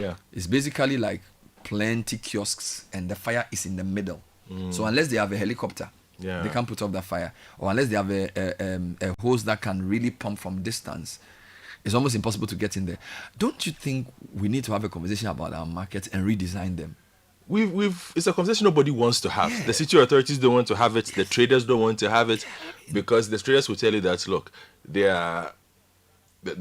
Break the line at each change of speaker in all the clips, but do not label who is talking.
Yeah.
It's basically like plenty kiosks and the fire is in the middle. So unless they have a helicopter,
Yeah.
they can't put up the fire. Or unless they have a hose that can really pump from distance, it's almost impossible to get in there. Don't you think we need to have a conversation about our markets and redesign them?
It's a conversation nobody wants to have.
Yeah.
The city authorities don't want to have it. The traders don't want to have it, because the traders will tell you that, look, the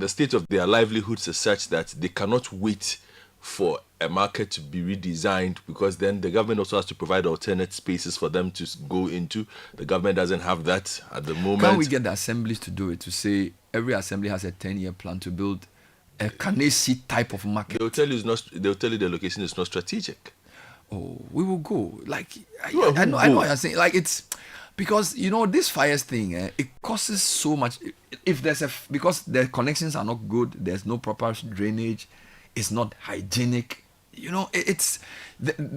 state of their livelihoods is such that they cannot wait for a market to be redesigned, because then the government also has to provide alternate spaces for them to go into. The government doesn't have that at the moment.
Can we get the assemblies to do it? To say every assembly has a 10-year plan to build a Kanesi type of market.
They'll tell you it's not. They'll tell you the location is not strategic.
Oh, we will go. Like
Well,
I know
go.
what you're saying. Like it's because this fires thing, it costs so much. If there's because the connections are not good, there's no proper drainage, it's not hygienic.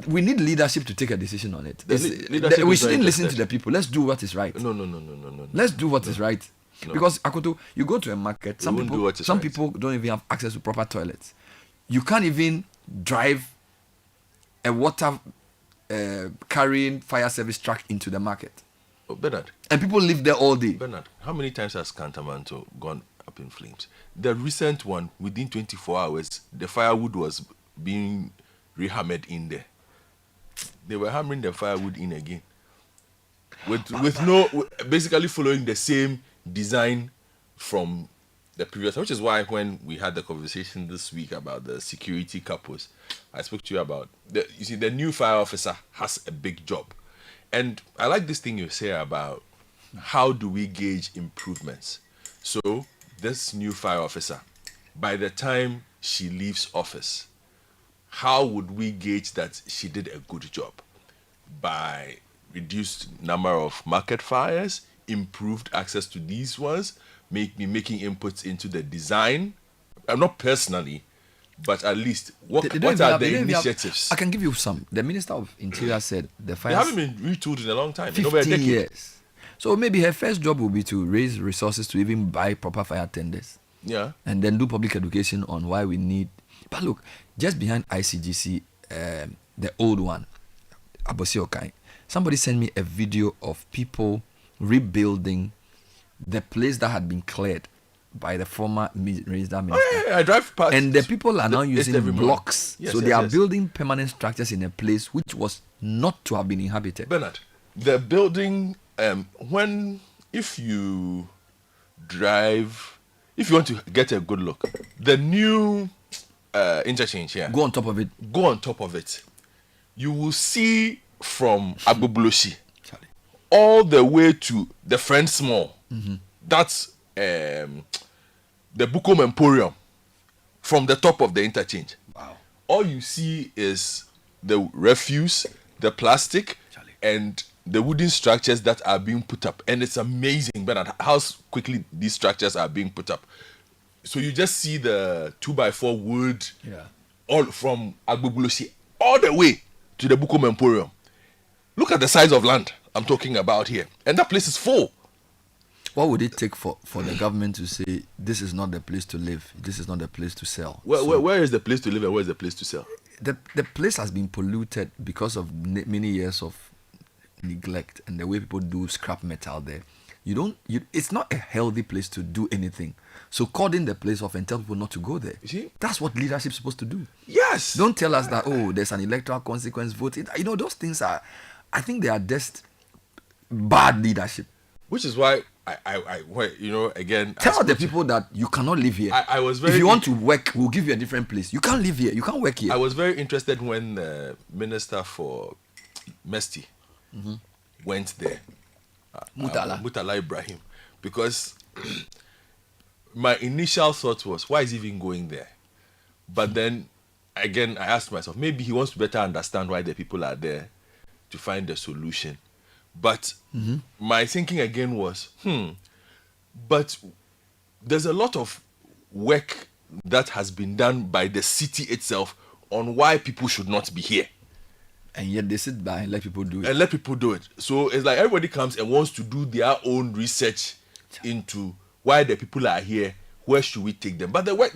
We need leadership to take a decision on it.
Leadership
We
is not
shouldn't listen to
interested.
the people. Let's do what is right.
No.
Let's do what is right.
No.
Because Akoto, you go to a market, some
won't do what is
some
right.
people don't even have access to proper toilets. You can't even drive a water carrying fire service truck into the market.
Oh, Bernard,
And people live there all day.
Bernard, how many times has Cantamanto gone up in flames? The recent one, within 24 hours, the firewood was being rehammered in there. They were hammering the firewood in again. Basically following the same design from the previous, which is why when we had the conversation this week about the security couples, I spoke to you about the new fire officer has a big job. And I like this thing you say about how do we gauge improvements. So this new fire officer, by the time she leaves office, how would we gauge that she did a good job? By reduced number of market fires, improved access to these ones, making inputs into the design. Not personally, but at least what are the initiatives?
I can give you some. The Minister of Interior said the fire.
They haven't been retooled in a long time.
15 years. So maybe her first job will be to raise resources to even buy proper fire tenders.
Yeah.
And then do public education on why we need. But look, just behind ICGC, the old one, Abosi Okai, somebody sent me a video of people rebuilding the place that had been cleared by the former minister.
Oh, yeah, I drive past.
And the people are now using blocks.
Yes,
so they are building permanent structures in a place which was not to have been inhabited.
Bernard, the building, if you want to get a good look, the new interchange here.
Go on top of it.
You will see from Agboblosi all the way to the Friends Mall.
Mm-hmm.
That's the Bukom Emporium from the top of the interchange.
Wow.
All you see is the refuse, the plastic, and the wooden structures that are being put up. And it's amazing, Bernard, how quickly these structures are being put up. So you just see the 2x4 wood, all from Agboblosi all the way to the Bukom Emporium. Look at the size of land I'm talking about here. And that place is full.
What would it take for the government to say, this is not the place to live, this is not the place to sell?
Where is the place to live and where is the place to sell?
The place has been polluted because of many years of neglect and the way people do scrap metal there. It's not a healthy place to do anything. So calling the place off and tell people not to go there.
You see?
That's what leadership is supposed to do.
Yes.
Don't tell us that, there's an electoral consequence vote. Those things are, I think they are just bad leadership.
Which is why again,
tell the people that you cannot live here.
I was very.
If you want to work, we'll give you a different place. You can't live here. You can't work here.
I was very interested when the Minister for Mesti went there, Mutala Ibrahim, because my initial thought was, why is he even going there? But then again, I asked myself, maybe he wants to better understand why the people are there to find a solution. But my thinking again was, but there's a lot of work that has been done by the city itself on why people should not be here.
And yet they sit by and let people do it.
So it's like everybody comes and wants to do their own research into why the people are here, where should we take them. But the work,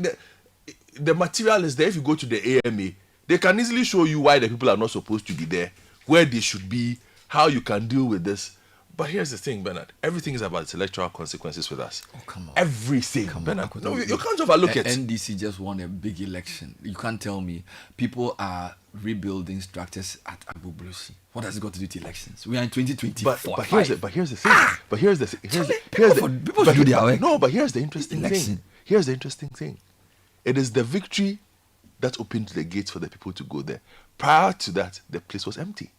the material is there. If you go to the AMA, they can easily show you why the people are not supposed to be there, where they should be, how you can deal with this. But here's the thing, Bernard. Everything is about its electoral consequences with us.
Oh, come on.
Everything. Bernard, no, you can't overlook it.
NDC just won a big election. You can't tell me people are rebuilding structures at Agbobrosi. What has it got to do with elections? We are in 2024.
But here's the thing. But here's the thing.
People should do their work.
No, but here's the interesting
Election.
thing. Here's the interesting thing. It is the victory that opened the gates for the people to go there. Prior to that, the place was empty.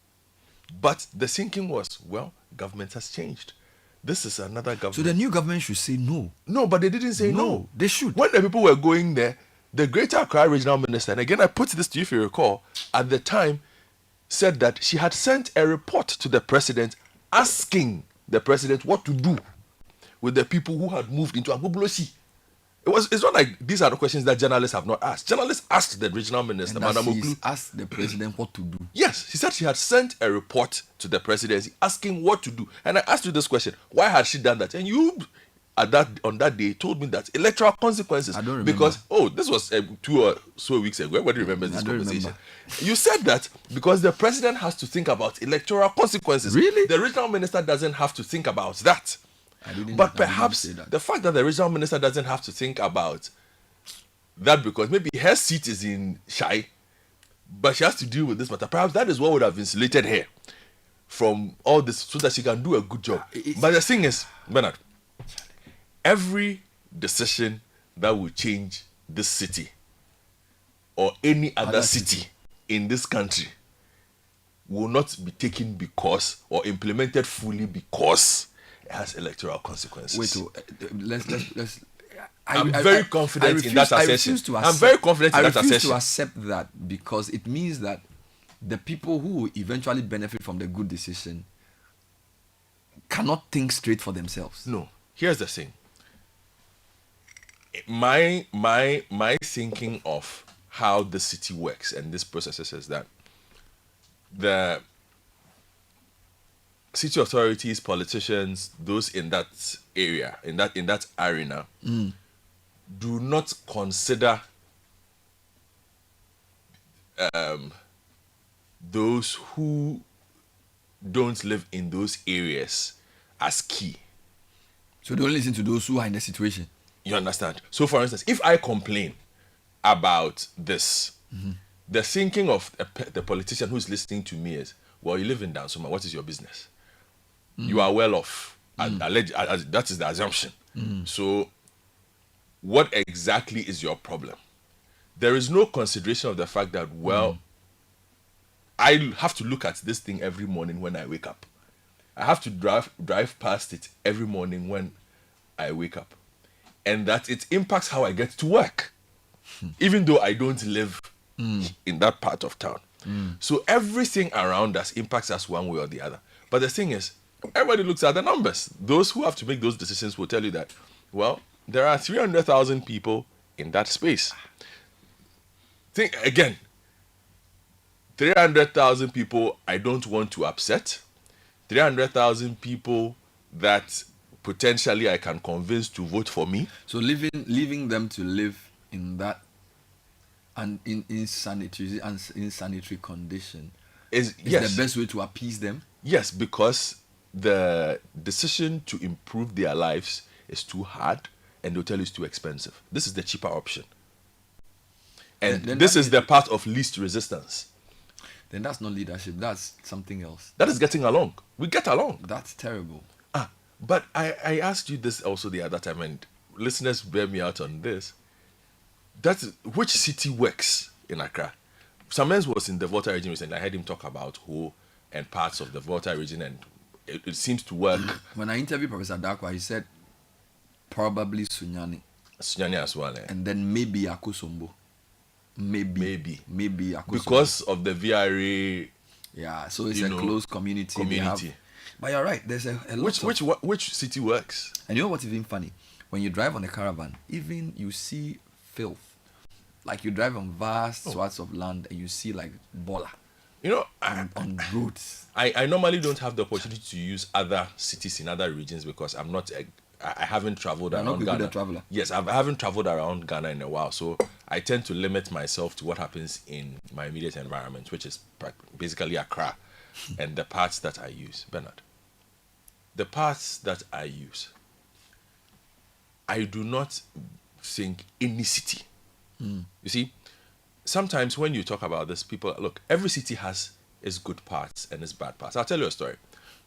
But the thinking was, well, government has changed. This is another government.
So the new government should say no.
No, but they didn't say no.
They should.
When the people were going there, the Greater Accra Regional Minister, and again I put this to you if you recall, at the time said that she had sent a report to the president asking the president what to do with the people who had moved into Agboblosi. It's not like these are the questions that journalists have not asked. Journalists asked the regional minister, Madam Oklu.
Asked the president what to do.
Yes, she said she had sent a report to the presidency asking what to do. And I asked you this question: why had she done that? And you, on that day, told me that electoral consequences.
I don't remember.
Because this was 2 or so weeks ago. Everybody remembers this conversation.
Remember.
You said that because the president has to think about electoral consequences.
Really?
The regional minister doesn't have to think about that. But perhaps the fact that the regional minister doesn't have to think about that because maybe her seat is in Shai, but she has to deal with this matter. Perhaps that is what would have insulated her from all this so that she can do a good job. But the thing is, Bernard, every decision that will change this city or any other city in this country will not be taken because or implemented fully because it has electoral consequences.
Wait, let's.
I'm very confident in that assertion. I'm very confident in that assertion.
I refuse to accept that because it means that the people who will eventually benefit from the good decision cannot think straight for themselves.
No. Here's the thing. My thinking of how the city works and this process is that the city authorities, politicians, those in that area, in that arena, do not consider those who don't live in those areas as key.
So they only listen to those who are in the situation.
You understand? So, for instance, if I complain about this, the thinking of the politician who's listening to me is, well, you live in Dansuma, what is your business? You are well off. That is the assumption. So, what exactly is your problem? There is no consideration of the fact that, well, I have to look at this thing every morning when I wake up. I have to drive past it every morning when I wake up. And that it impacts how I get to work. Even though I don't live in that part of town. So everything around us impacts us one way or the other. But the thing is, everybody looks at the numbers. Those who have to make those decisions will tell you that, well, there are 300,000 people in that space. Think again, 300,000 people I don't want to upset. 300,000 people that potentially I can convince to vote for me.
So leaving them to live in that insanitary condition is the best way to appease them?
Yes, because the decision to improve their lives is too hard and they'll tell you it's too expensive. This is the cheaper option. And this is the path of least resistance.
Then that's not leadership. That's something else.
That is getting along. We get along.
That's terrible.
But I asked you this also the other time, and listeners bear me out on this. That's which city works in Accra? Samens was in the Volta region recently. I heard him talk about Ho and parts of the Volta region, and it seems to work.
When I interviewed Professor Dakwa, he said probably Sunyani.
Sunyani as well.
And then maybe Akosombo. Maybe Akosombo.
Because of the VRA.
Yeah, so it's a close community. But you're right, there's a lot
which city works?
And you know what's even funny? When you drive on a caravan, even you see filth. Like you drive on vast swaths of land and you see like bola. On roads.
I normally don't have the opportunity to use other cities in other regions because I'm not I haven't traveled
You're not
around
a good
Ghana.
traveler.
Yes, I haven't traveled around Ghana in a while, so I tend to limit myself to what happens in my immediate environment, which is basically Accra, and the parts that I use. Bernard, the parts that I use, I do not think any city. You see, sometimes when you talk about this, people look. Every city has its good parts and its bad parts. I'll tell you a story.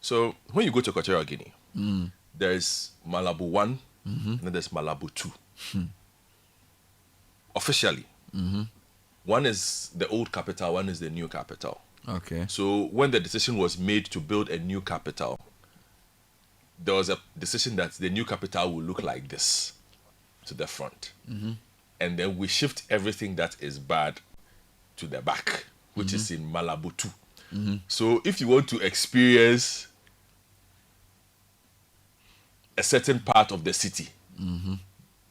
So when you go to Equatorial Guinea, there's Malabo 1, and then there's Malabo 2. Officially, one is the old capital, one is the new capital.
Okay.
So when the decision was made to build a new capital, there was a decision that the new capital will look like this to the front. And then we shift everything that is bad to the back, which is in Malabo 2. So if you want to experience a certain part of the city,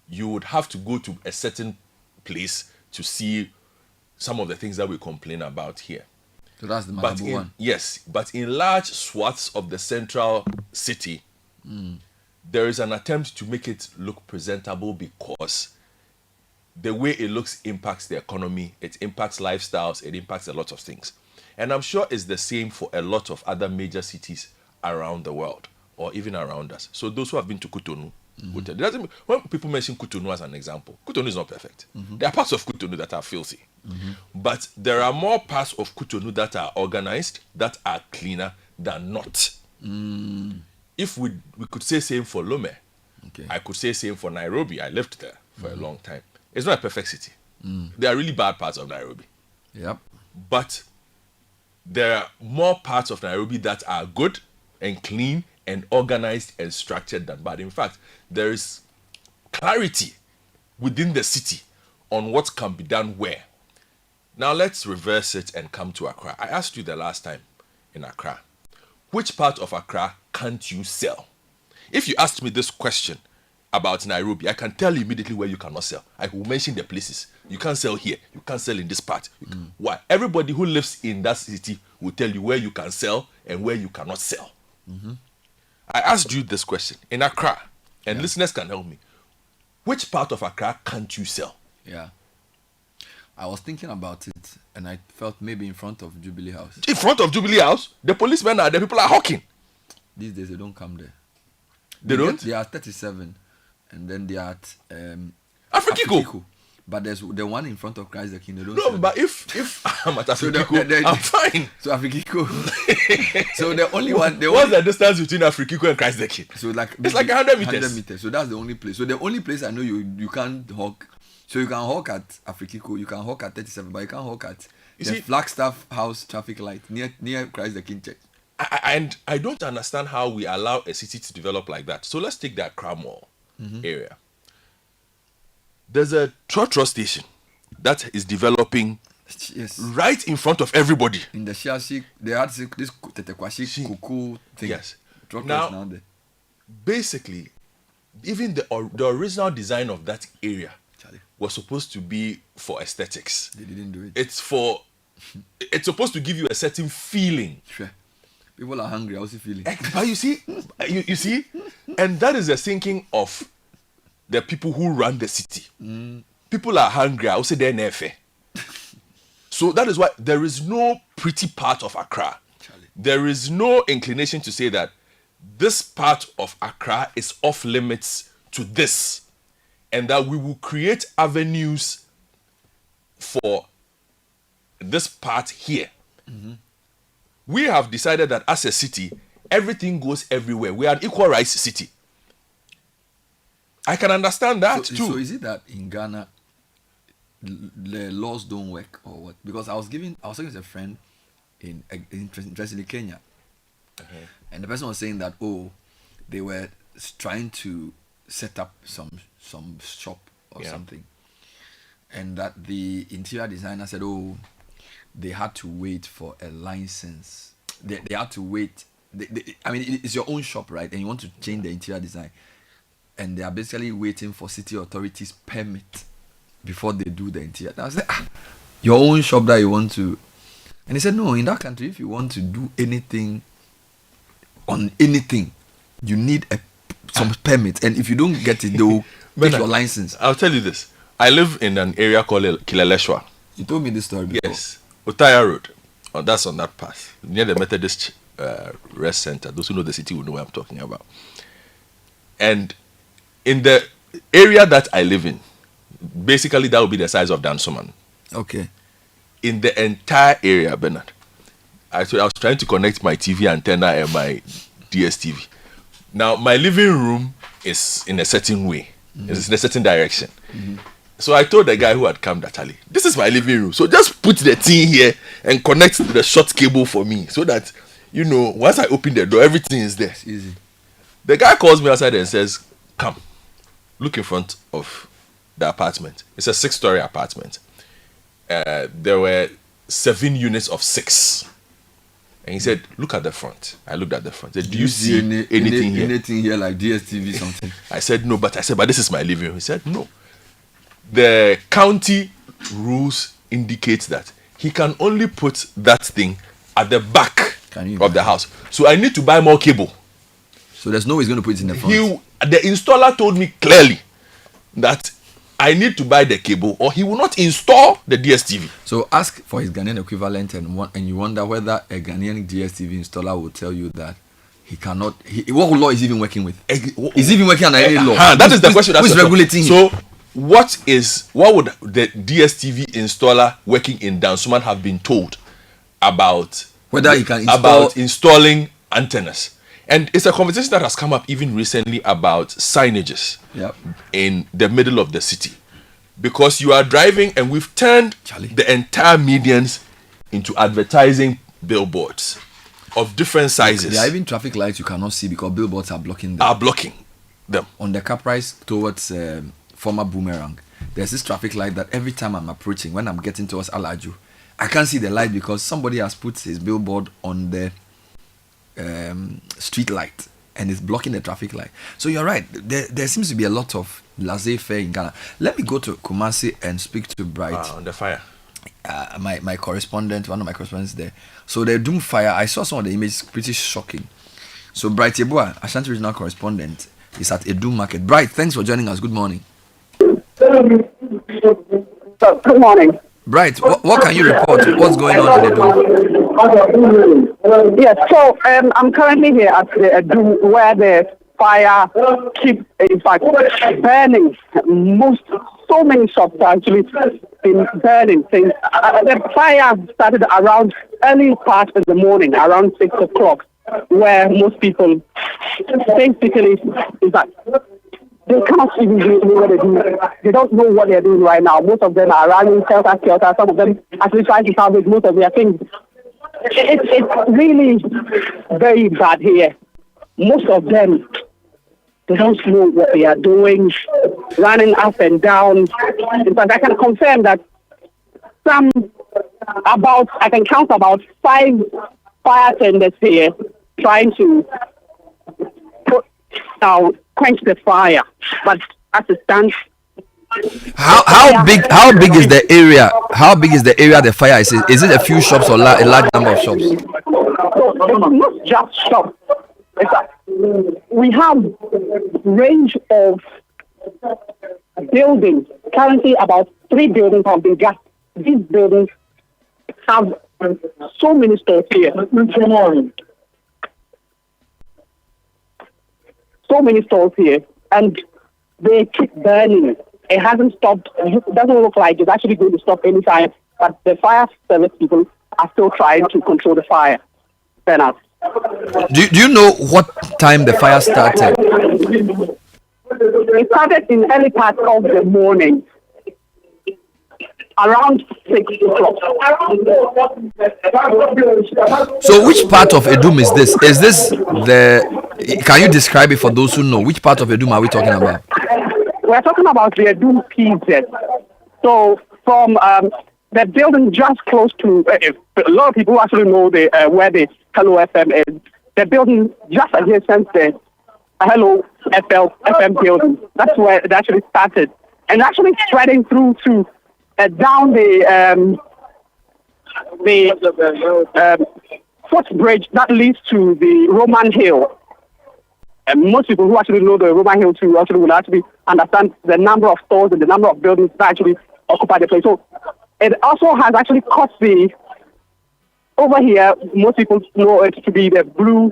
you would have to go to a certain place to see some of the things that we complain about here.
So that's the Malabo one.
Yes, but in large swaths of the central city, there is an attempt to make it look presentable because the way it looks impacts the economy, it impacts lifestyles, it impacts a lot of things. And I'm sure it's the same for a lot of other major cities around the world or even around us. So those who have been to Cotonou, would tell- it doesn't mean- when people mention Cotonou as an example, Cotonou is not perfect. There are parts of Cotonou that are filthy. But there are more parts of Cotonou that are organized, that are cleaner than not. If we could say same for Lome,
Okay.
I could say same for Nairobi. I lived there for a long time. It's not a perfect city. There are really bad parts of Nairobi.
Yep.
But there are more parts of Nairobi that are good and clean and organized and structured than bad. In fact, there is clarity within the city on what can be done where. Now let's reverse it and come to Accra. I asked you the last time in Accra, which part of Accra can't you sell? If you asked me this question about Nairobi, I can tell you immediately where you cannot sell. I will mention the places. You can't sell here. You can't sell in this part. Why? Everybody who lives in that city will tell you where you can sell and where you cannot sell. I asked you this question in Accra, and listeners can help me. Which part of Accra can't you sell?
Yeah. I was thinking about it, and I felt maybe in front of Jubilee House.
In front of Jubilee House, the policemen are there, people are hawking.
These days they don't come there.
They don't?
They are 37, and then they are at
Afrikiko.
But there's the one in front of Christ the King. They don't.
No,
sell
but
them.
if I'm at
So
Afrikiko, I'm fine.
So Afrikiko. So the only one.
What's the distance between Afrikiko and Christ the King?
So like
It's like 100 meters.
100 meters. So that's the only place. So the only place I know you can't hawk. So you can hawk at Afrikiko, you can hawk at 37, but you can't hawk at the Flagstaff House traffic light near Christ the King Church.
And I don't understand how we allow a city to develop like that. So let's take that Accra Mall area. There's a trotro station that is developing
Yes.
right in front of everybody.
In the Shiashi, they had this Tetekwashi Kuku thing.
Yes.
Now there.
Basically, even the original design of that area
Charlie,
was supposed to be for aesthetics.
they didn't do it.
It's supposed to give you a certain feeling.
Sure. People are hungry. I also feeling.
But you see, you see, and that is the thinking of the people who run the city. People are hungry. I will say they're nefe. So that is why there is no pretty part of Accra.
Charlie.
There is no inclination to say that this part of Accra is off limits to this, and that we will create avenues for this part here. We have decided that as a city, everything goes everywhere. We are an equal rights city. I can understand that too.
So is it that in Ghana the laws don't work or what? Because I was talking to a friend interestingly Kenya, and the person was saying that they were trying to set up some shop or something, and that the interior designer said they had to wait for a license. They had to wait. I mean, it's your own shop, right? And you want to change the interior design, and they are basically waiting for city authorities' permit before they do the interior. And I was like, your own shop that you want to. And he said, no, in that country, if you want to do anything on anything, you need a some permit, and if you don't get it, they will take your license.
I'll tell you this. I live in an area called Kileleshwa.
You told me this story before.
Yes, Otaya Road. Oh, that's on that path near the Methodist Rest Center. Those who know the city will know what I'm talking about. And in the area that I live in, basically that would be the size of Dansoman.
Okay.
In the entire area, Bernard, I was trying to connect my TV antenna and my DSTV. Now, my living room is in a certain way. It's in a certain direction. So I told the guy who had come that, Ali, this is my living room. So just put the thing here and connect the short cable for me so that, you know, once I open the door, everything is there.
It's easy.
The guy calls me outside and says, come, look in front of the apartment. It's a 6-story apartment. There were 7 units of 6. And he said, look at the front. I looked at the front. He said, do you see anything here?
Anything here like DSTV something?
I said, no, but this is my living room. He said, no. The county rules indicate that he can only put that thing at the back of the house. So I need to buy more cable.
So there's no way he's going to put it in the front.
The installer told me clearly that I need to buy the cable or he will not install the DSTV.
So ask for his Ghanaian equivalent and you wonder whether a Ghanaian DSTV installer will tell you that he cannot. What law is he even working with? Is he even working on any law?
That is the question.
Who's regulating him?
So what would the DSTV installer working in Dansoman have been told about
whether he can
installing antennas? And it's a conversation that has come up even recently about signages in the middle of the city. Because you are driving and we've turned the entire medians into advertising billboards of different sizes.
There are even traffic lights you cannot see because billboards are blocking them. On the Caprice towards former Boomerang, there's this traffic light that every time I'm approaching, when I'm getting towards Alaju, I can't see the light because somebody has put his billboard on the street light and it's blocking the traffic light. So you're right, there seems to be a lot of laissez-faire in Ghana. Let me go to Kumasi and speak to Bright
on the fire.
My correspondent, one of my correspondents there. So the Doom fire, I saw some of the images, pretty shocking. So Bright Yeboah, Ashanti regional correspondent, is at Edu Market. Bright, thanks for joining us. Good morning.
Good morning.
Bright, what can you report? What's going on in Edu?
Yes, so I'm currently here at the Edu where the fire keeps, in fact, burning. So many shops actually been burning since the fire started around early part of the morning, around 6 o'clock, where most people basically is that they can't even do what they do. They don't know what they're doing right now. Most of them are running shelter. Some of them actually trying to salvage most of their things. It's really very bad here. Most of them, they don't know what they are doing, running up and down. In fact, I can confirm that I can count about 5 fire tenders here trying to quench the fire. But as it stands,
how big is the area? How big is the area the fire is? Is it a few shops or a large number of shops?
It's not just shops. We have range of buildings. Currently, about 3 buildings have been gassed. These buildings have so many stores here. So many stores here, and they keep burning. It hasn't stopped. It doesn't look like it's actually going to stop anytime. But the fire service people are still trying to control the fire. Bernard.
Do you know what time the fire started?
It started in early part of the morning, around 6 o'clock.
So which part of Edum is this? Is this can you describe it for those who know? Which part of Edum are we talking about?
We're talking about the Edum PZ. So from the building just close to, a lot of people actually know where the Hello FM is. The building just adjacent the Hello FM building. That's where it actually started. And actually spreading through to down the footbridge that leads to the Roman Hill. And most people who actually know the Roman Hill too actually will actually understand the number of stores and the number of buildings that actually occupy the place. So it also has actually caused the, over here, most people know it to be the blue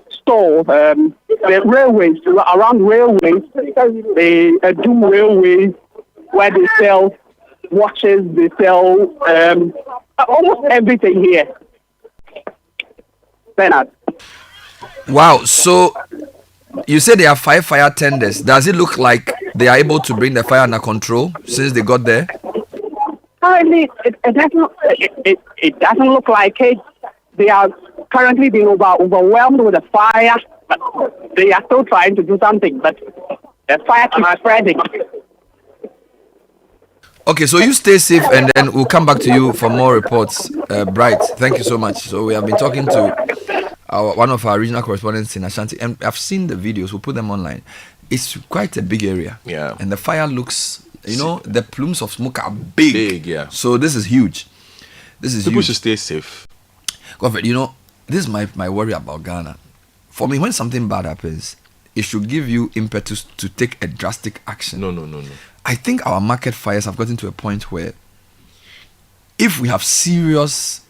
store, the railways, around railways, the Doom Railway, where they sell watches, they sell almost everything here. Bernard.
Wow. So you said there are 5 fire tenders. Does it look like they are able to bring the fire under control since they got there?
Currently, it doesn't look like it. They are currently being overwhelmed with the fire. But they are still trying to do something, but the fire keeps spreading.
Okay, so you stay safe, and then we'll come back to you for more reports. Bright, thank you so much. So we have been talking to one of our regional correspondents in Ashanti, and I've seen the videos. We'll put them online. It's quite a big area.
Yeah.
And the fire looks, the plumes of smoke are big.
Big, yeah.
So this is huge. This is
People
huge.
should stay safe.
Godfrey, this is my worry about Ghana. For me, when something bad happens, it should give you impetus to take a drastic action.
No.
I think our market fires have gotten to a point where if we have serious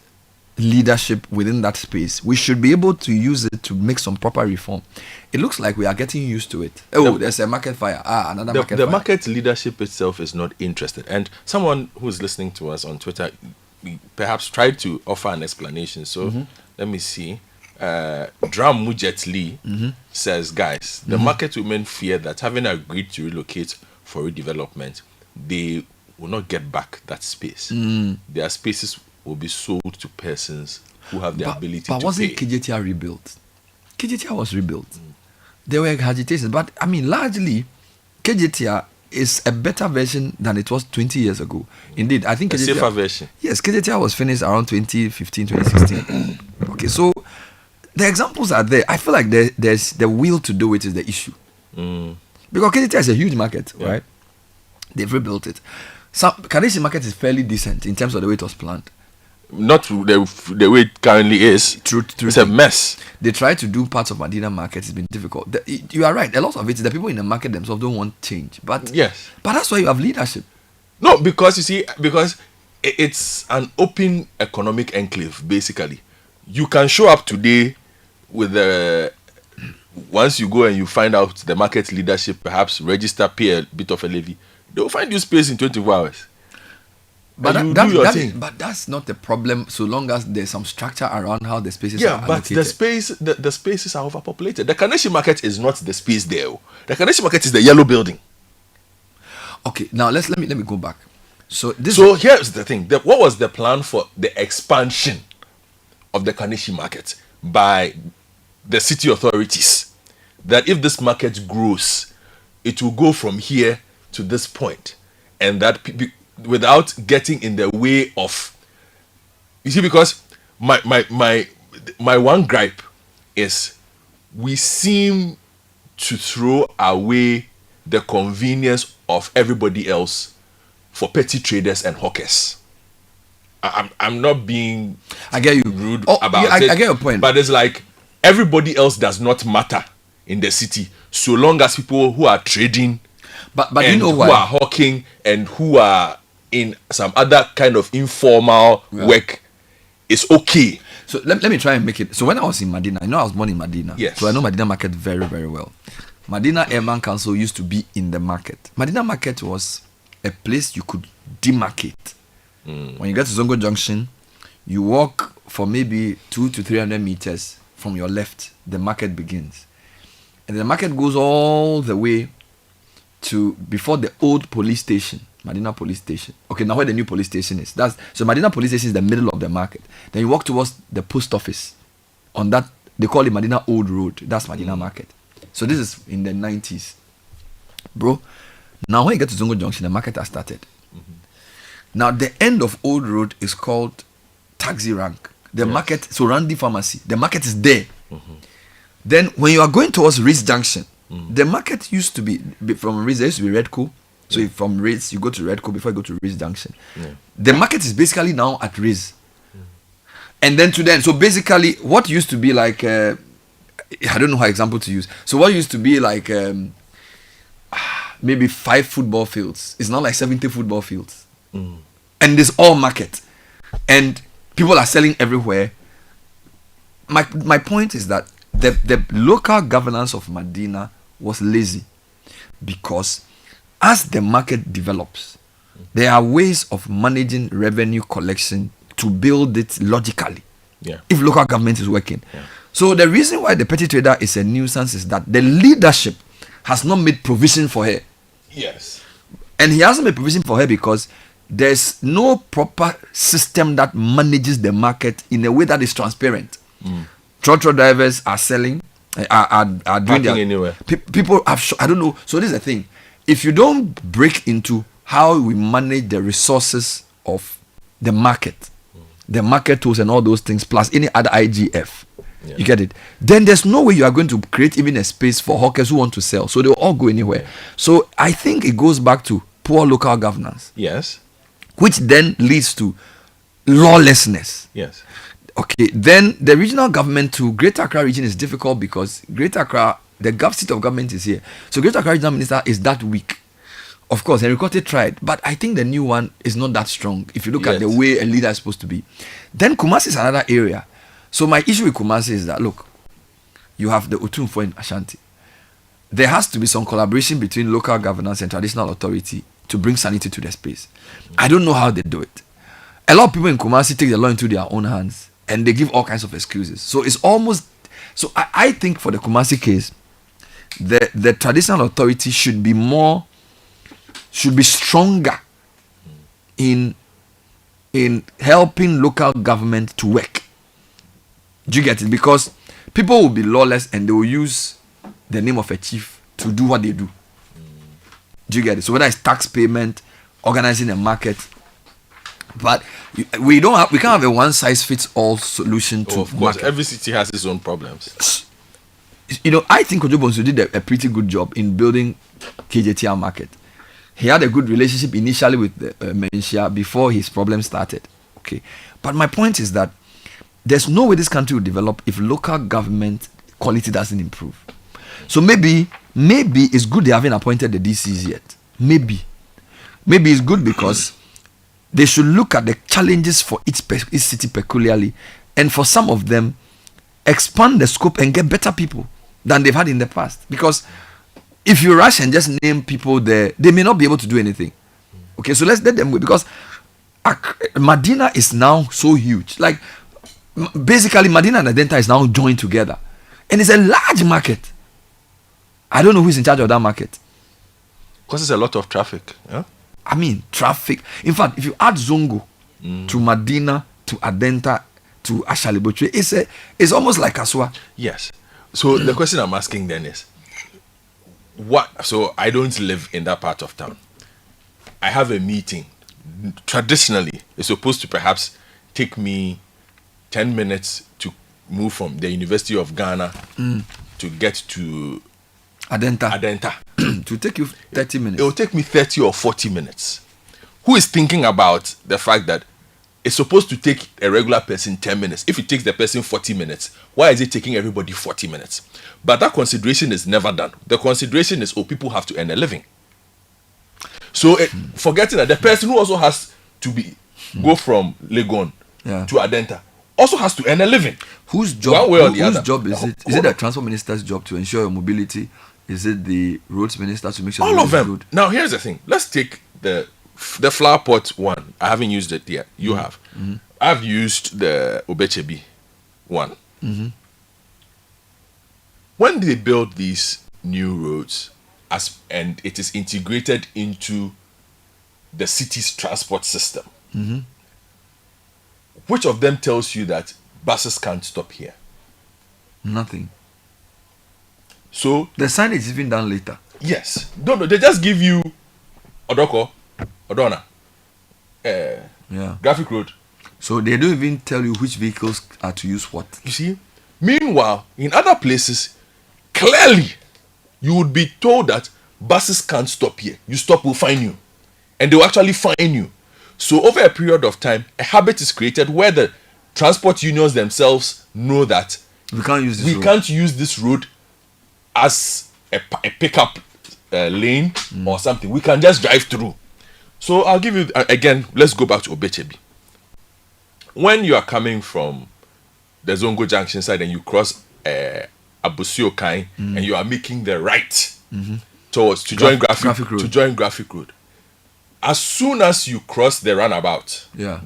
leadership within that space, we should be able to use it to make some proper reform. It looks like we are getting used to it. There's a market fire. Another market fire.
The market leadership itself is not interested. And someone who's listening to us on Twitter perhaps tried to offer an explanation. So let me see. Dram Mujet Lee says, guys, the market women fear that having agreed to relocate for redevelopment, they will not get back that space. Their spaces will be sold to persons who have the ability to pay.
But wasn't KJTR rebuilt? KJTR was rebuilt. There were agitations, but I mean, largely, KJTR is a better version than it was 20 years ago. Indeed, I think
a safer version.
Yes, KJTR was finished around 2015, 2016. Okay, so the examples are there. I feel like there's the will to do it is the issue. Because KJTR is a huge market, right? They've rebuilt it. Kaneshi market is fairly decent in terms of the way it was planned.
Not the way it currently is.
True.
It's a mess.
They try to do parts of Medina market. It's been difficult. You are right. A lot of it is the people in the market themselves don't want change. But
yes.
But that's why you have leadership.
No, because you see, it's an open economic enclave, basically. You can show up today with once you go and you find out the market leadership, perhaps register, pay a bit of a levy, they'll find you space in 24 hours.
But but that's not the problem, so long as there's some structure around how the spaces are allocated.
But the spaces are overpopulated. The Kaneshi market is not the space there. The Kaneshi market is the yellow building.
Okay, now let me go back. So
here's the thing. What was the plan for the expansion of the Kaneshi market by the city authorities? That if this market grows, it will go from here to this point, and that without getting in the way of, you see, because my one gripe is we seem to throw away the convenience of everybody else for petty traders and hawkers. I'm not being rude about it.
I get your point.
But it's like everybody else does not matter in the city so long as people who are trading
but
and
you know
who are hawking and who are in some other kind of informal work is okay.
So let me try and make it. So when I was in Medina, I was born in Medina.
Yes.
So I know Medina market very, very well. Medina Airman Council used to be in the market. Medina market was a place you could demarcate. When you get to Zongo Junction, you walk for maybe 200 to 300 meters from your left, the market begins. And the market goes all the way to before the old police station, Medina police station. Okay, now where the new police station is. So Medina police station is the middle of the market. Then you walk towards the post office. On that, they call it Medina Old Road. That's Medina market. So this is in the 90s. Bro, now when you get to Zongo Junction, the market has started. Now the end of Old Road is called Taxi Rank. The market, so Randy Pharmacy, the market is there. Then when you are going towards Ritz Junction, the market used to be from Ritz, there used to be Redco. So if from Ritz, you go to Redco before you go to Ritz Junction. The market is basically now at Ritz. And then so basically what used to be like I don't know how example to use. So what used to be like maybe 5 football fields is now like 70 football fields, and it's all market, and people are selling everywhere. My point is that the local governance of Medina was lazy, because as the market develops, there are ways of managing revenue collection to build it logically.
Yeah.
If local government is working.
Yeah.
So the reason why the petty trader is a nuisance is that the leadership has not made provision for her.
Yes.
And he hasn't made provision for her because there's no proper system that manages the market in a way that is transparent. Trotro drivers are selling, are doing
Parking
their
anywhere.
People have I don't know. So this is the thing. If you don't break into how we manage the resources of the market, the market tools and all those things, plus any other IGF, you get it, then there's no way you are going to create even a space for hawkers who want to sell. So they'll all go anywhere. So I think it goes back to poor local governance.
Yes.
Which then leads to lawlessness.
Yes.
Okay, then the regional government to Greater Accra region is difficult because Greater Accra, the seat of government is here. So Greater Accra regional minister is that weak. Of course, Henry Cote tried, but I think the new one is not that strong if you look at the way a leader is supposed to be. Then Kumasi is another area. So my issue with Kumasi is that, look, you have the Utumfo in Ashanti. There has to be some collaboration between local governance and traditional authority to bring sanity to the space. I don't know how they do it. A lot of people in Kumasi take the law into their own hands and they give all kinds of excuses. So it's almost, so I think for the Kumasi case, the traditional authority should be stronger in helping local government to work. Do you get it? Because people will be lawless and they will use the name of a chief to do what they do. Do you get it? So whether it's tax payment, organizing a market, but we can't have a one size fits all solution to
Of course,
market.
every city has its own problems.
You know, I think Kojo Bonsu did a pretty good job in building KJTR market. He had a good relationship initially with Menchia before his problem started. Okay, but my point is that there's no way this country will develop if local government quality doesn't improve. So maybe it's good they haven't appointed the DCs yet. Maybe it's good because they should look at the challenges for each city peculiarly, and for some of them expand the scope and get better people than they've had in the past. Because if you rush and just name people there, they may not be able to do anything. Okay, so let's let them wait, because Medina is now so huge. Like basically Medina and Adenta is now joined together, and it's a large market. I don't know who's in charge of that market.
Because it's a lot of traffic. Yeah?
I mean, traffic. In fact, if you add Zongo to Medina, to Adenta, to Ashalibotre, it's almost like Aswa.
Yes. So the question I'm asking then is, what? So I don't live in that part of town. I have a meeting. Traditionally, it's supposed to perhaps take me 10 minutes to move from the University of Ghana to get to Adenta.
To take you 30 minutes.
It will take me 30 or 40 minutes. Who is thinking about the fact that it's supposed to take a regular person 10 minutes? If it takes the person 40 minutes, why is it taking everybody 40 minutes? But that consideration is never done. The consideration is, people have to earn a living. So forgetting that the person who also has to go from Legon to Adenta also has to earn a living.
Whose job?
One way or the
whose
other.
job is it? Is it the transport minister's job to ensure your mobility? Is it the roads minister to make sure
all of them?
good?
Now here's the thing. Let's take the flower pot one. I haven't used it yet. You have. I've used the Obechebi one. When they build these new roads, and it is integrated into the city's transport system, which of them tells you that buses can't stop here?
Nothing.
So
the signage is even done later.
Yes. No, they just give you Odoko, Odona, graphic road.
So they don't even tell you which vehicles are to use what.
You see? Meanwhile, in other places, clearly, you would be told that buses can't stop here. You stop, we'll fine you. And they will actually fine you. So over a period of time, a habit is created where the transport unions themselves know that
We can't use this
We
road.
can't use this road as a pickup lane or something. We can just drive through. So I'll give you again. Let's go back to Obechebi. When you are coming from the Zongo Junction side and you cross Abosio Kai and you are making the right towards to join Graphic
Road.
to join Graphic Road. As soon as you cross the roundabout
Yeah.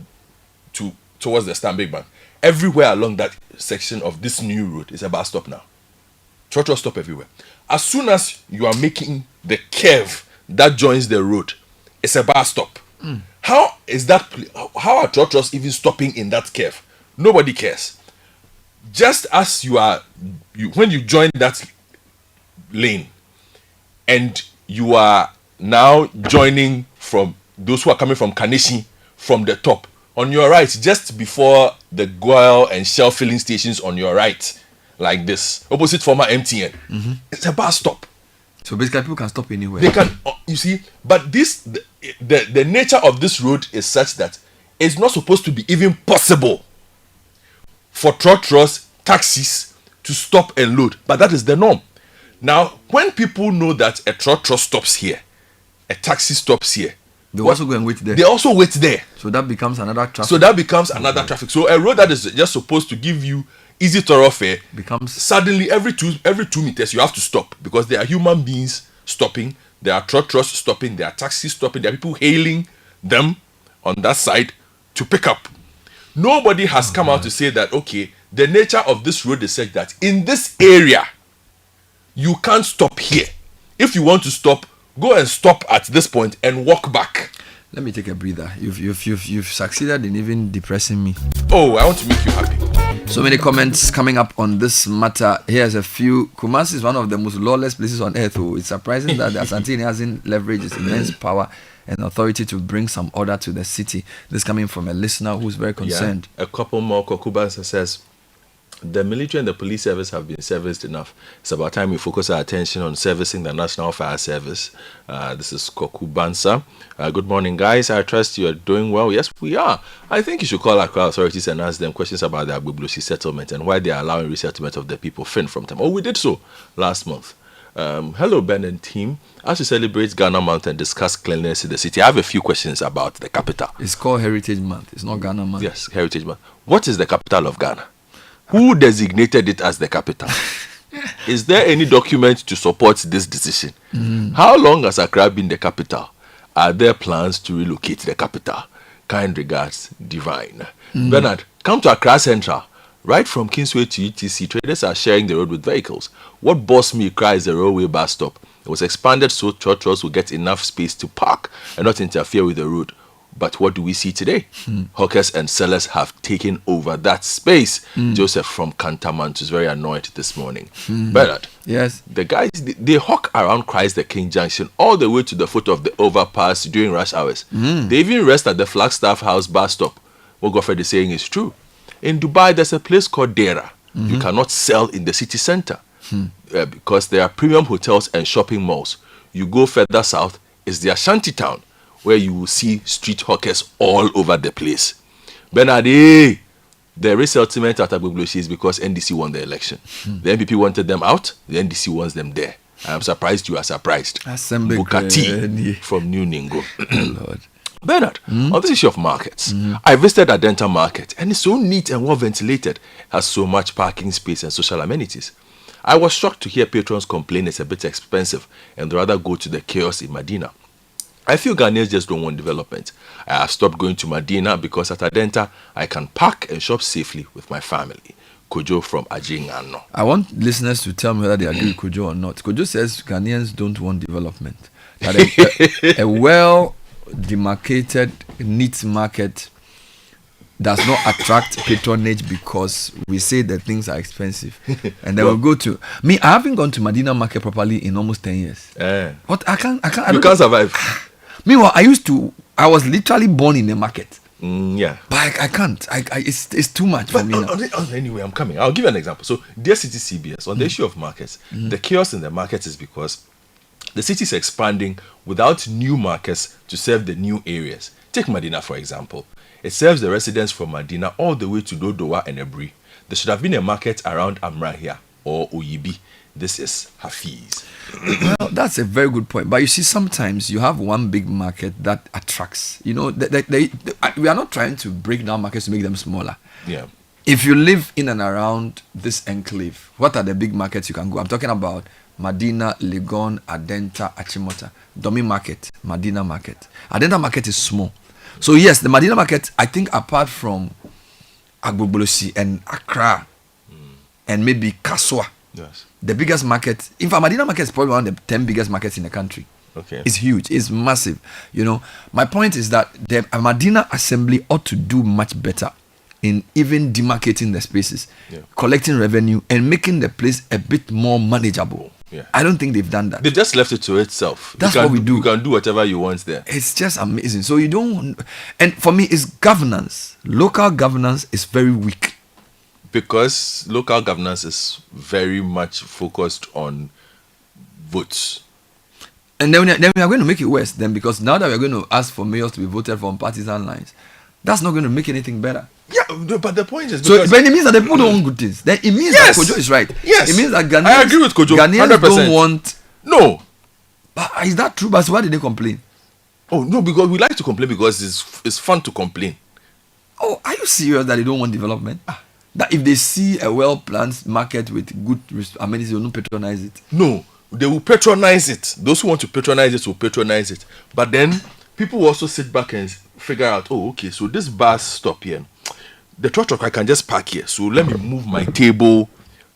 towards the Stanbic Bank, everywhere along that section of this new road is a bus stop now. Trotro stop everywhere. As soon as you are making the curve that joins the road, it's a bus stop. How is that? How are Trotros even stopping in that curve? Nobody cares. Just as when you join that lane, and you are now joining from those who are coming from Kaneshi from the top. On your right, just before the Goyle and Shell filling stations on your right, like this, opposite former MTN, it's a bus stop.
So basically, people can stop anywhere.
They can, you see, but the nature of this road is such that it's not supposed to be even possible for trotros, taxis to stop and load, but that is the norm. Now, when people know that a trotro stops here, a taxi stops here,
They also go and wait there.
they also wait there.
So that becomes another traffic.
So that becomes another traffic. So a road that is just supposed to give you easy thoroughfare
becomes
suddenly every 2 meters you have to stop, because there are human beings stopping, there are trotros stopping, there are taxis stopping, there are people hailing them on that side to pick up. Nobody has come out to say that, okay, the nature of this road is such that in this area you can't stop here. If you want to stop, go and stop at this point and walk back.
Let me take a breather. You've succeeded in even depressing me.
Oh, I want to make you happy.
So many comments coming up on this matter. Here's a few. Kumasi is one of the most lawless places on earth. Oh, it's surprising that the Asantini hasn't leveraged its immense power and authority to bring some order to the city. This coming from a listener who's very concerned.
Yeah. A couple more. Kokubansa says, the military and the police service have been serviced enough. It's about time we focus our attention on servicing the National Fire Service. This is Kokubansa. Good morning, guys. I trust you are doing well. Yes, we are. I think you should call Accra authorities and ask them questions about the Agbeblosi settlement and why they are allowing resettlement of the people from them. Oh, we did so last month. Hello, Ben and team. As we celebrate Ghana Month and discuss cleanliness in the city, I have a few questions about the capital.
It's called Heritage Month. It's not Ghana Month.
Yes, Heritage Month. What is the capital of Ghana? Who designated it as the capital? Is there any document to support this decision? How long has Accra been the capital? Are there plans to relocate the capital? Kind regards, Divine. Bernard, come to Accra Central. Right from Kingsway to UTC, traders are sharing the road with vehicles. What boss me cries the railway bus stop. It was expanded so trotros will get enough space to park and not interfere with the road. But what do we see today? Hawkers and sellers have taken over that space. Joseph from Cantamount is very annoyed this morning. Bernard,
Yes.
the guys, they hawk around Christ the King Junction all the way to the foot of the overpass during rush hours. They even rest at the Flagstaff House bus stop. What Godfrey is saying is true. In Dubai, there's a place called Dera. You cannot sell in the city center because there are premium hotels and shopping malls. You go further south, it's the Ashanti town, where you will see street hawkers all over the place. Bernard, the resettlement at Agbeblosi is because NDC won the election. The NPP wanted them out, the NDC wants them there. I am surprised you are surprised.
Assembly
Bukati from New Ningo.
Lord.
Bernard, on this issue of markets, I visited Adenta Market and it's so neat and well ventilated, has so much parking space and social amenities. I was shocked to hear patrons complain it's a bit expensive and rather go to the kiosk in Medina. I feel Ghanaians just don't want development. I have stopped going to Medina because at Adenta, I can park and shop safely with my family. Kojo from Ajingano.
I want listeners to tell me whether they agree with Kojo or not. Kojo says Ghanaians don't want development. That a well-demarcated, neat market does not attract patronage because we say that things are expensive. And then we'll go to... Me, I haven't gone to Medina Market properly in almost 10 years. What? I can't
You can't survive.
Meanwhile, I was literally born in the market.
Yeah.
But I can't. It's too much for me now.
Anyway, I'm coming. I'll give you an example. So, dear City CBS, on the issue of markets, the chaos in the markets is because the city is expanding without new markets to serve the new areas. Take Medina, for example. It serves the residents from Medina all the way to Dodowa and Ebri. There should have been a market around Amrahia or Oyibi. This is Hafiz.
Well, that's a very good point. But you see, sometimes you have one big market that attracts. You know, we are not trying to break down markets to make them smaller.
Yeah.
If you live in and around this enclave, what are the big markets you can go? I'm talking about Medina, Legon, Adenta, Achimota, Domi Market, Medina Market. Adenta Market is small. So yes, the Medina Market, I think apart from Agbogbolosi and Accra and maybe Kaswa,
Yes.
the biggest market, in fact, Medina Market is probably one of the 10 biggest markets in the country.
Okay.
It's huge. It's massive. You know, my point is that the Medina Assembly ought to do much better in even demarcating the spaces, collecting revenue, and making the place a bit more manageable.
Yeah.
I don't think they've done that.
They've just left it to itself.
That's what we do.
You can do whatever you want there.
It's just amazing. So you don't, and for me, it's governance. Local governance is very weak.
Because local governance is very much focused on votes.
And then we are going to make it worse. Then because now that we are going to ask for mayors to be voted from partisan lines, that's not going to make anything better.
Yeah, but the point is,
So, but it means that the people don't want good things. Then it means that Kojo is right.
Yes.
It means that Ghanaians,
I agree with Kojo.
Ghanaians
100%.
don't want.
No.
But is that true? But why did they complain?
Oh no, because we like to complain because it's fun to complain.
Oh, are you serious that they don't want development? That if they see a well-planned market with good amenities, they will not patronize it.
No, they will patronize it. Those who want to patronize it will patronize it. But then people will also sit back and figure out, oh, okay, so this bus stop here, the truck I can just park here. So let me move my table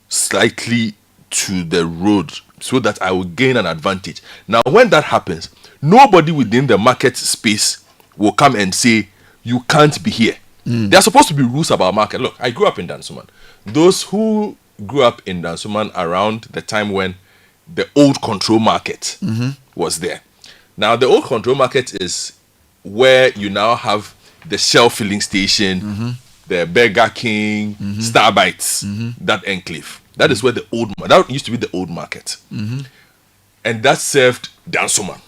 slightly to the road so that I will gain an advantage. Now, when that happens, nobody within the market space will come and say, you can't be here. There are supposed to be rules about market. Look, I grew up in Dansoman. Those who grew up in Dansoman around the time when the old control market was there. Now, the old control market is where you now have the Shell filling station, the Burger King, Starbites, that enclave. That is where that used to be the old market. And that served Dansoman.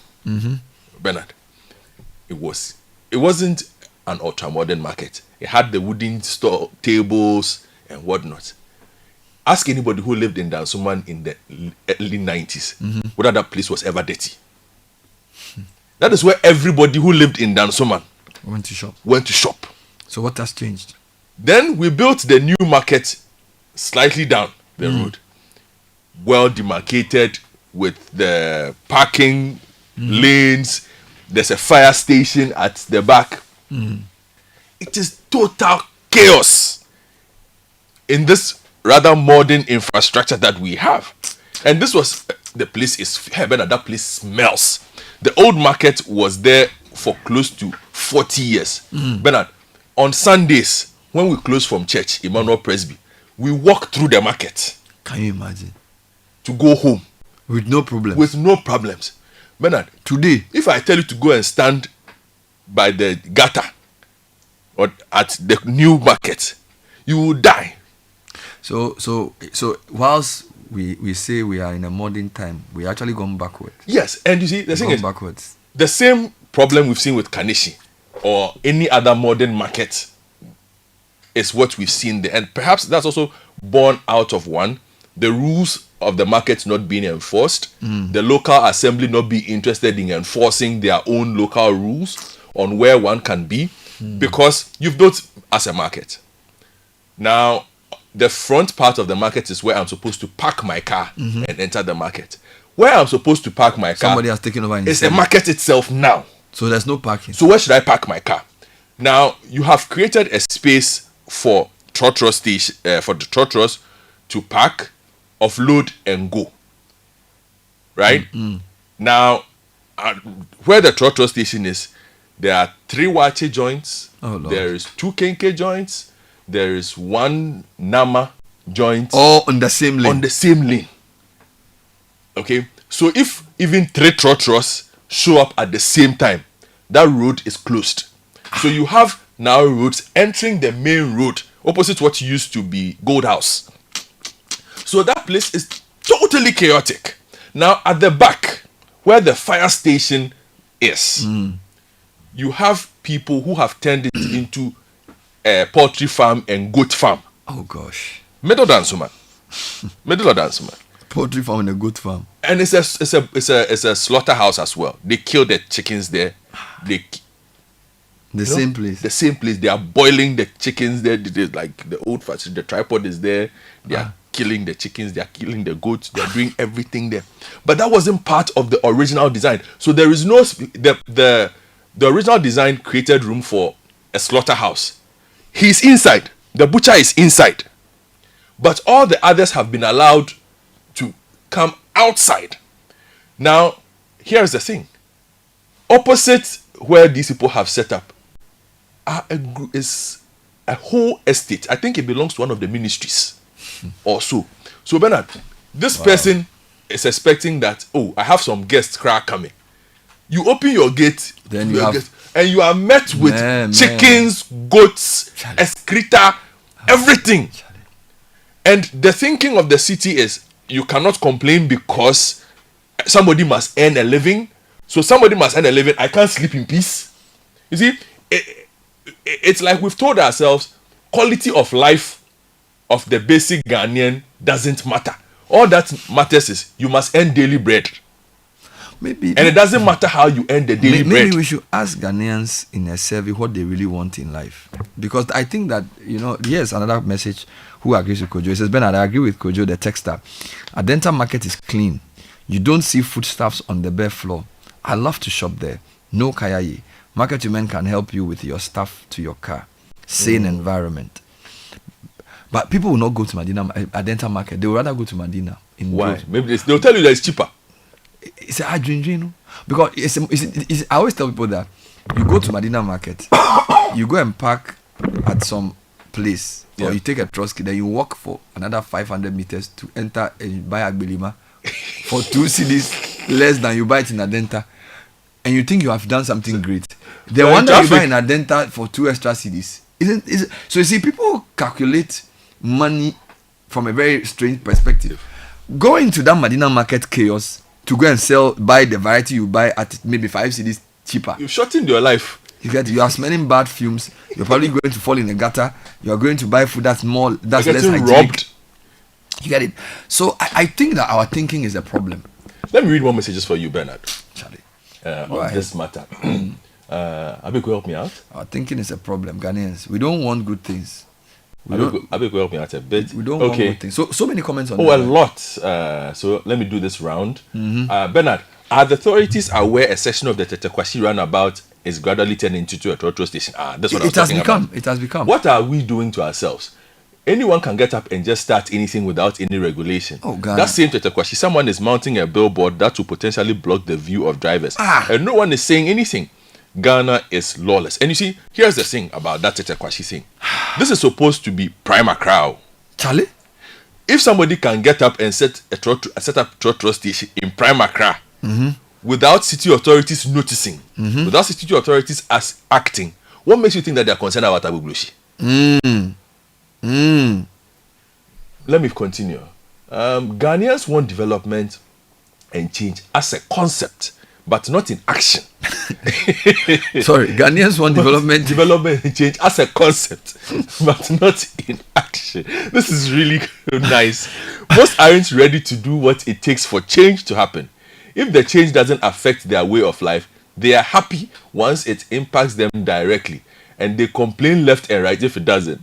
Bernard, it wasn't an ultra-modern market. It had the wooden store tables and whatnot. Ask anybody who lived in Dansoman in the early 90s whether that place was ever dirty. That is where everybody who lived in Dansoman
Went to shop. So what has changed?
Then we built the new market slightly down the road. Well demarcated with the parking lanes. There's a fire station at the back. It is total chaos in this rather modern infrastructure that we have. And this was, the place is, Bernard, that place smells. The old market was there for close to 40 years. Bernard, on Sundays, when we close from church, Emmanuel Presby, we walk through the market.
Can you imagine?
To go home.
With no problem.
With no problems. Bernard,
Today,
if I tell you to go and stand by the gutter or at the new market, you will die.
So whilst we say we are in a modern time, we actually gone backwards.
Yes, and you see, the thing is,
backwards.
the same problem we've seen with Kanishi or any other modern market is what we've seen there. And perhaps that's also born out of the rules of the market not being enforced, the local assembly not being interested in enforcing their own local rules on where one can be, because you've built as a market. Now, the front part of the market is where I'm supposed to park my car and enter the market. Where I'm supposed to park my car,
Somebody has taken over.
it's the market itself now.
So there's no parking.
So where should I park my car? Now, you have created a space for trotros station, for the trotros to park, offload and go. Right? Now, where the trotro station is, there are 3 Wache joints.
Oh, Lord.
There is 2 Kenke joints. There is 1 Nama joint.
All on the same lane.
On the same lane. Okay? So if even 3 trotros show up at the same time, that road is closed. So you have now roads entering the main road opposite what used to be Gold House. So that place is totally chaotic. Now at the back, where the fire station is, you have people who have turned it into a poultry farm and goat farm.
Oh gosh.
Middle Dansuma. Middle Dansuma.
Poultry farm and a goat farm.
And it's a slaughterhouse as well. They kill the chickens there.
The same place.
The same place. They are boiling the chickens there. Like the old fashioned, the tripod is there. They are killing the chickens. They are killing the goats. They are doing everything there. But that wasn't part of the original design. So there is no the original design created room for a slaughterhouse. He's inside. The butcher is inside. But all the others have been allowed to come outside. Now, here's the thing. Opposite where these people have set up is a whole estate. I think it belongs to one of the ministries or so. So, Bernard, this person is expecting that, I have some guests coming. You open your gate,
then you have,
and you are met with chickens, goats, excreta, everything. And the thinking of the city is you cannot complain because somebody must earn a living. So somebody must earn a living. I can't sleep in peace. You see, it's like we've told ourselves quality of life of the basic Ghanaian doesn't matter. All that matters is you must earn daily bread.
Maybe,
and it doesn't matter how you earn the daily bread.
Maybe we should ask Ghanaians in a survey what they really want in life. Because I think that, here's another message who agrees with Kojo. He says, Bernard, I agree with Kojo, the texter. A dental market is clean. You don't see foodstuffs on the bare floor. I love to shop there. No kayaye. Market women can help you with your stuff to your car. Sane environment. But people will not go to Medina, a dental market. They would rather go to Medina.
Why? Maybe they'll tell you that it's cheaper.
It's a dream, because I always tell people that you go to Medina market, you go and park at some place, or you take a troski, then you walk for another 500 meters to enter and buy a Agbelima for 2 cedis less than you buy it in Adenta, and you think you have done something great. The one that you buy in Adenta for 2 extra cedis so you see, people calculate money from a very strange perspective. Going to that Medina market chaos to go and buy the variety you buy at maybe 5 cedis cheaper.
You shortened your life.
You are smelling bad fumes. You're probably going to fall in a gutter. You are going to buy food that's less hygienic. Robbed. You get it? So I think that our thinking is a problem.
Let me read one message for you, Bernard.
Charlie.
On this matter. Abeko, help me out.
Our thinking is a problem, Ghanaians. We don't want good things.
Abeko, help me out a bit.
We don't want good things. So many comments on that.
Oh, a lot. So let me do this round. Bernard, are the authorities aware a section of the Tetekwashi roundabout is gradually turning into a total station? That's what
It has become.
What are we doing to ourselves? Anyone can get up and just start anything without any regulation.
Oh, God.
That same Tetekwashi, someone is mounting a billboard that will potentially block the view of drivers. And no one is saying anything. Ghana is lawless. And you see, here's the thing about that Tetekwashi thing. This is supposed to be prime crowd.
Charlie?
If somebody can get up and set up trotro station in prime Accra without city authorities noticing, without city authorities as acting, what makes you think that they're concerned about Abu Blushi? Let me continue. Ghanaians want development and change as a concept, but not in action.
Sorry, Ghanaians want
development and change as a concept, but not in action. This is really nice. Most aren't ready to do what it takes for change to happen. If the change doesn't affect their way of life, they are happy once it impacts them directly, and they complain left and right if it doesn't.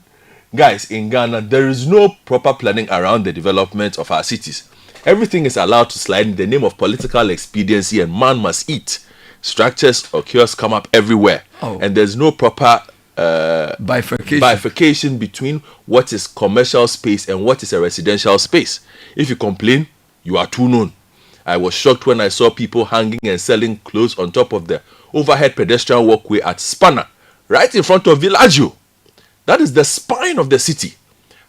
Guys, in Ghana, there is no proper planning around the development of our cities. Everything is allowed to slide in the name of political expediency, and man must eat. Structures or kiosks come up everywhere, and there's no proper bifurcation between what is commercial space and what is a residential space. If you complain, you are too known. I was shocked when I saw people hanging and selling clothes on top of the overhead pedestrian walkway at Spanner, right in front of Villaggio. That is the spine of the city.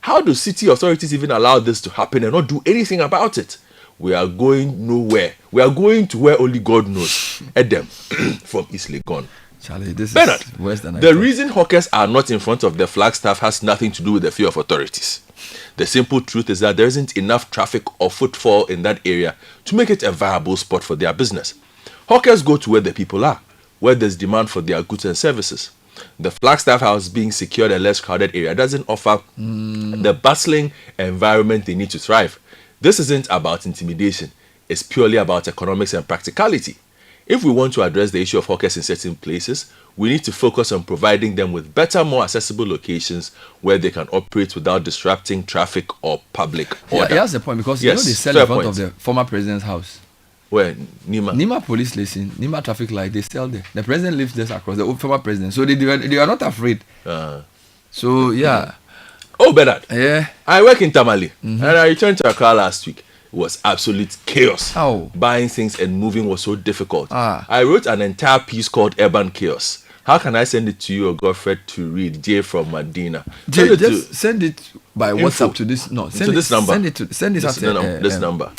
How do city authorities even allow this to happen and not do anything about it? We are going nowhere. We are going to where only God knows. Edem from East Legon.
Charlie, this
Bernard,
is worse than I
the
thought.
reason hawkers are not in front of the Flagstaff has nothing to do with the fear of authorities. The simple truth is that there isn't enough traffic or footfall in that area to make it a viable spot for their business. Hawkers go to where the people are. where there's demand for their goods and services. The Flagstaff House, being secured a less crowded area, doesn't offer the bustling environment they need to thrive. This isn't about intimidation. It's purely about economics and practicality. If we want to address the issue of hawkers in certain places, we need to focus on providing them with better, more accessible locations where they can operate without disrupting traffic or public order.
Yeah, that's the point, because
Yes,
they sell
fair
in front
point.
of the former president's house.
Where? Nima?
Nima police station, Nima traffic light, they sell there. The president lives just across, the former president. So they are not afraid. So, yeah.
Oh, Bernard.
Yeah.
I work in Tamale, and I returned to Accra last week. It was absolute chaos.
How?
Buying things and moving was so difficult.
Ah.
I wrote an entire piece called Urban Chaos. How can I send it to you or Godfred to read? Jay from Medina.
Jay, just send it by
Info.
WhatsApp to this. No,
To this number.
Send it as
this number.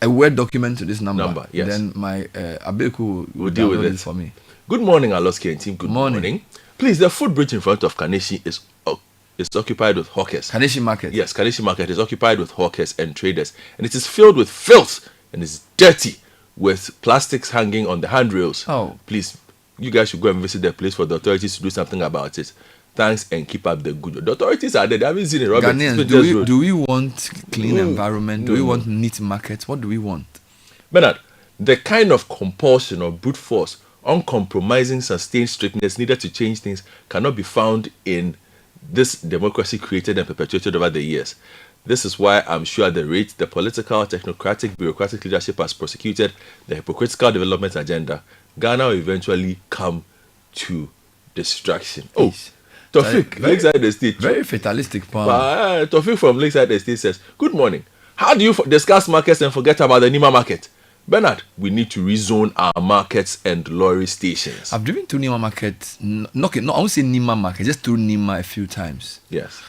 a Word document to this number.
Yes.
Then my Abeku will
deal with
download
it
for me.
Good morning, Aloski and team. Good morning. Please, the footbridge in front of Kaneshi is occupied with hawkers.
Kaneshi Market.
Yes, Kaneshi Market is occupied with hawkers and traders, and it is filled with filth and is dirty with plastics hanging on the handrails.
Oh.
Please, you guys should go and visit the place for the authorities to do something about it. Thanks and keep up the good. The authorities are there. They haven't seen it. Robert,
Ghanaians, do we want clean environment? Do we want neat markets? What do we want?
Bernard, the kind of compulsion or brute force, uncompromising, sustained strictness needed to change things cannot be found in this democracy created and perpetuated over the years. This is why I'm sure at the rate the political, technocratic, bureaucratic leadership has prosecuted the hypocritical development agenda, Ghana will eventually come to destruction. Oh, Tofik, Lakeside Estate.
Very fatalistic part.
Tofik from Lakeside Estate says, good morning. How do you discuss markets and forget about the Nima market? Bernard, we need to rezone our markets and lorry stations.
I've driven to Nima Market. I won't say Nima Market, just through Nima a few times.
Yes.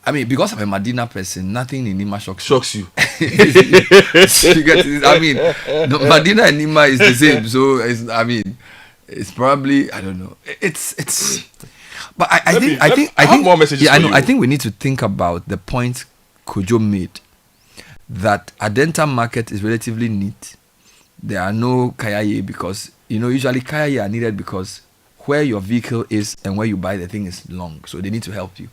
I mean, because I'm a Medina person, nothing in Nima shocks
you.
You get this? I mean, Medina and Nima is the same. So, it's probably, I don't know. But I think
more messages for you.
I think we need to think about the point Kojo made, that Adenta Market is relatively neat. There are no kayaye because, usually kayaye are needed because where your vehicle is and where you buy the thing is long. So they need to help you.